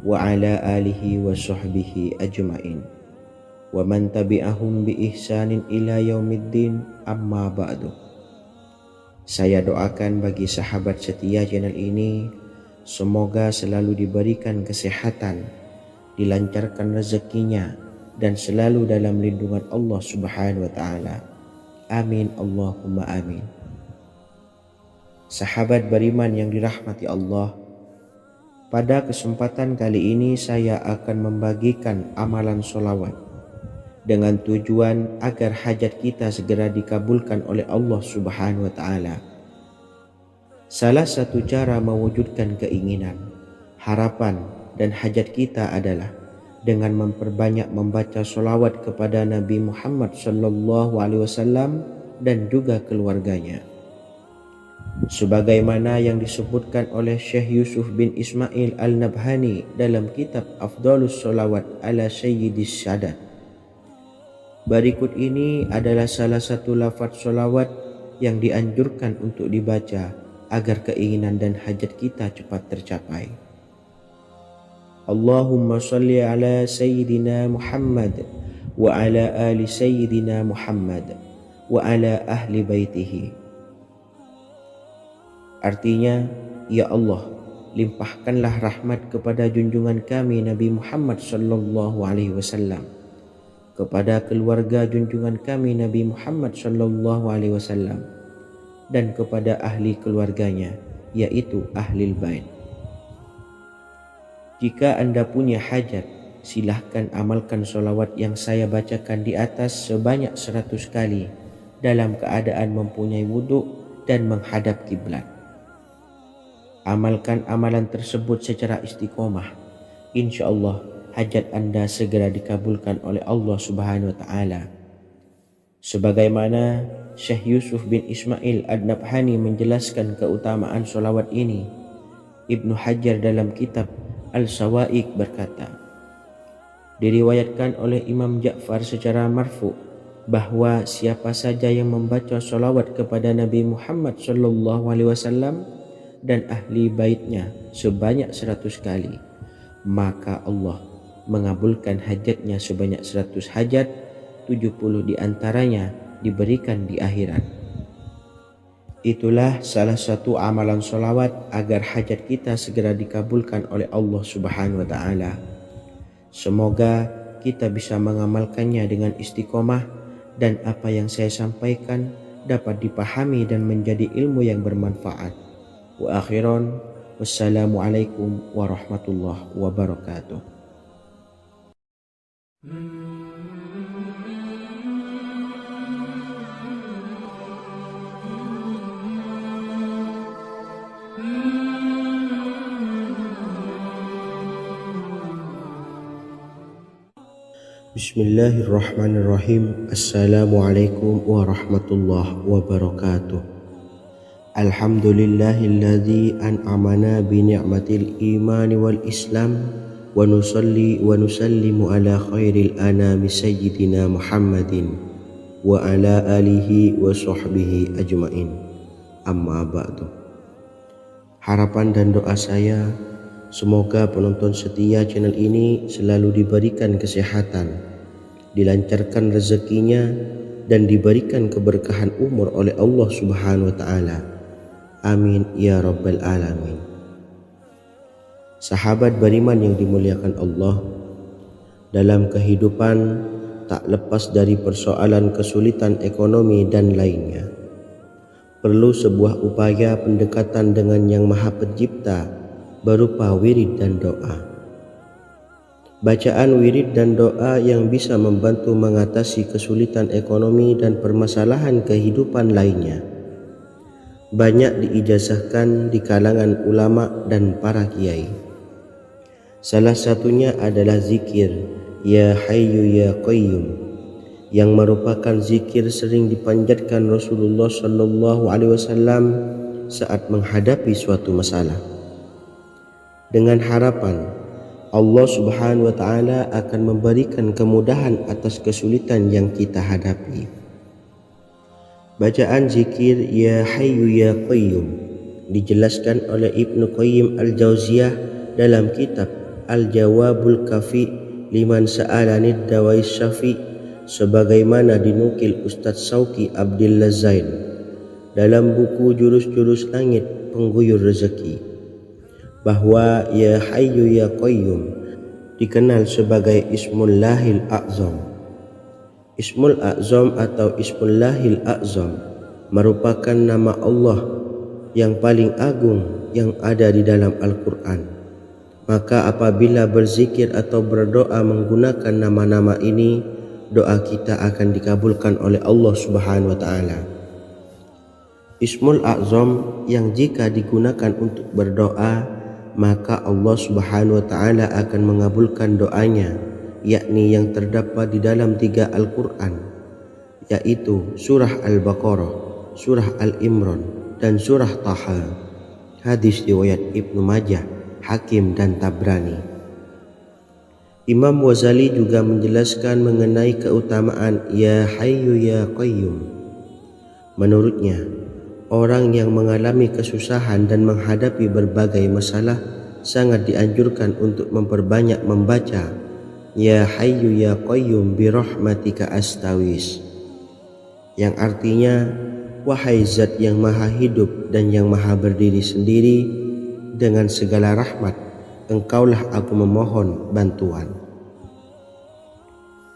wa ala alihi wa sahbihi ajma'in wa man tabi'ahum bi ihsanin ila yaumiddin, amma ba'du. Saya doakan bagi sahabat setia channel ini, semoga selalu diberikan kesehatan, dilancarkan rezekinya, dan selalu dalam lindungan Allah Subhanahu wa Ta'ala. Amin Allahumma amin. Sahabat beriman yang dirahmati Allah, Pada kesempatan kali ini saya akan membagikan amalan solawat dengan tujuan agar hajat kita segera dikabulkan oleh Allah Subhanahu wa Ta'ala. Salah satu cara mewujudkan keinginan, harapan, dan hajat kita adalah dengan memperbanyak membaca solawat kepada Nabi Muhammad SAW dan juga keluarganya. Sebagaimana yang disebutkan oleh Syekh Yusuf bin Ismail Al-Nabhani dalam kitab Afdalus Solawat ala Sayyidis Sadat. Berikut ini adalah salah satu lafaz solawat yang dianjurkan untuk dibaca agar keinginan dan hajat kita cepat tercapai. Allahumma salli ala Sayyidina Muhammad wa ala ali Sayyidina Muhammad wa ala ahli baitihi. Artinya, ya Allah, limpahkanlah rahmat kepada junjungan kami Nabi Muhammad sallallahu alaihi wasallam, kepada keluarga junjungan kami Nabi Muhammad sallallahu alaihi wasallam, dan kepada ahli keluarganya, yaitu ahlil bait. Jika Anda punya hajat, silahkan amalkan solawat yang saya bacakan di atas sebanyak 100 kali dalam keadaan mempunyai wudhu dan menghadap kiblat. Amalkan amalan tersebut secara istiqomah. InsyaAllah hajat Anda segera dikabulkan oleh Allah Subhanahu wa Ta'ala. Sebagaimana Syekh Yusuf bin Ismail Ad-Nabhani menjelaskan keutamaan solawat ini, Ibnu Hajar dalam kitab Al-Sawa'iq berkata, diriwayatkan oleh Imam Ja'far secara marfu bahwa siapa saja yang membaca solawat kepada Nabi Muhammad SAW dan ahli baitnya sebanyak 100 kali, maka Allah mengabulkan hajatnya sebanyak 100 hajat, 70 diantaranya diberikan di akhirat. Itulah salah satu amalan solawat agar hajat kita segera dikabulkan oleh Allah Subhanahu wa Ta'ala. Semoga kita bisa mengamalkannya dengan istiqomah dan apa yang saya sampaikan dapat dipahami dan menjadi ilmu yang bermanfaat. Wa akhiran, wassalamualaikum warahmatullahi wabarakatuh. Bismillahirrahmanirrahim. Assalamualaikum warahmatullahi wabarakatuh. Alhamdulillahilladzi an'amana bi ni'matil imani wal islam wa nusalli wa nusallimu ala khairil anami sayyidina Muhammadin wa ala alihi wa sahbihi ajmain. Amma ba'du. Harapan dan doa saya, semoga penonton setia channel ini selalu diberikan kesehatan, dilancarkan rezekinya, dan diberikan keberkahan umur oleh Allah Subhanahu wa Ta'ala. Amin ya rabbal alamin. Sahabat beriman yang dimuliakan Allah, dalam kehidupan tak lepas dari persoalan kesulitan ekonomi dan lainnya. Perlu sebuah upaya pendekatan dengan Yang Maha Pencipta berupa wirid dan doa. Bacaan wirid dan doa yang bisa membantu mengatasi kesulitan ekonomi dan permasalahan kehidupan lainnya banyak diijazahkan di kalangan ulama dan para kiai. Salah satunya adalah zikir Ya Hayyu Ya Qayyum, yang merupakan zikir sering dipanjatkan Rasulullah SAW saat menghadapi suatu masalah, dengan harapan Allah Subhanahu wa Ta'ala akan memberikan kemudahan atas kesulitan yang kita hadapi. Bacaan zikir Ya Hayyu Ya Qayyum dijelaskan oleh Ibnu Qayyim Al-Jauziyah dalam kitab Al-Jawabul Kafi liman sa'alanid dawais syafi, sebagaimana dinukil Ustadz Sauki Abdillah Zain dalam buku Jurus-Jurus Langit Pengguyur Rezeki, bahwa Ya Hayyu Ya Qayyum dikenal sebagai Ismullahil A'zam. Ismul A'zam atau Ismullahil A'zam merupakan nama Allah yang paling agung yang ada di dalam Al-Quran. Maka apabila berzikir atau berdoa menggunakan nama-nama ini, doa kita akan dikabulkan oleh Allah Subhanahu wa taala. Ismul A'zam yang jika digunakan untuk berdoa, maka Allah Subhanahu wa taala akan mengabulkan doanya, yakni yang terdapat di dalam 3 Al-Qur'an, yaitu surah Al-Baqarah, surah Al-Imran, dan surah Taha. Hadis riwayat Ibnu Majah, Hakim, dan Tabrani. Imam Ghazali juga menjelaskan mengenai keutamaan Ya Hayyu Ya Qayyum. Menurutnya, orang yang mengalami kesusahan dan menghadapi berbagai masalah sangat dianjurkan untuk memperbanyak membaca Ya Hayyu Ya Qayyum bi rahmatika astawis, yang artinya, wahai zat yang maha hidup dan yang maha berdiri sendiri, dengan segala rahmat engkaulah aku memohon bantuan.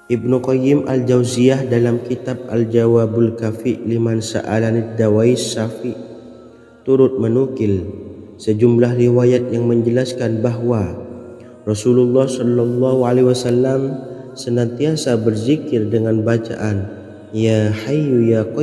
Ibnu Qayyim Al-Jauziyah dalam kitab Al-Jawabul Kafi liman sa'alanid dawais syafi turut menukil sejumlah riwayat yang menjelaskan bahwa Rasulullah Shallallahu Alaihi Wasallam senantiasa berzikir dengan bacaan Ya Hayyu Ya Qayyum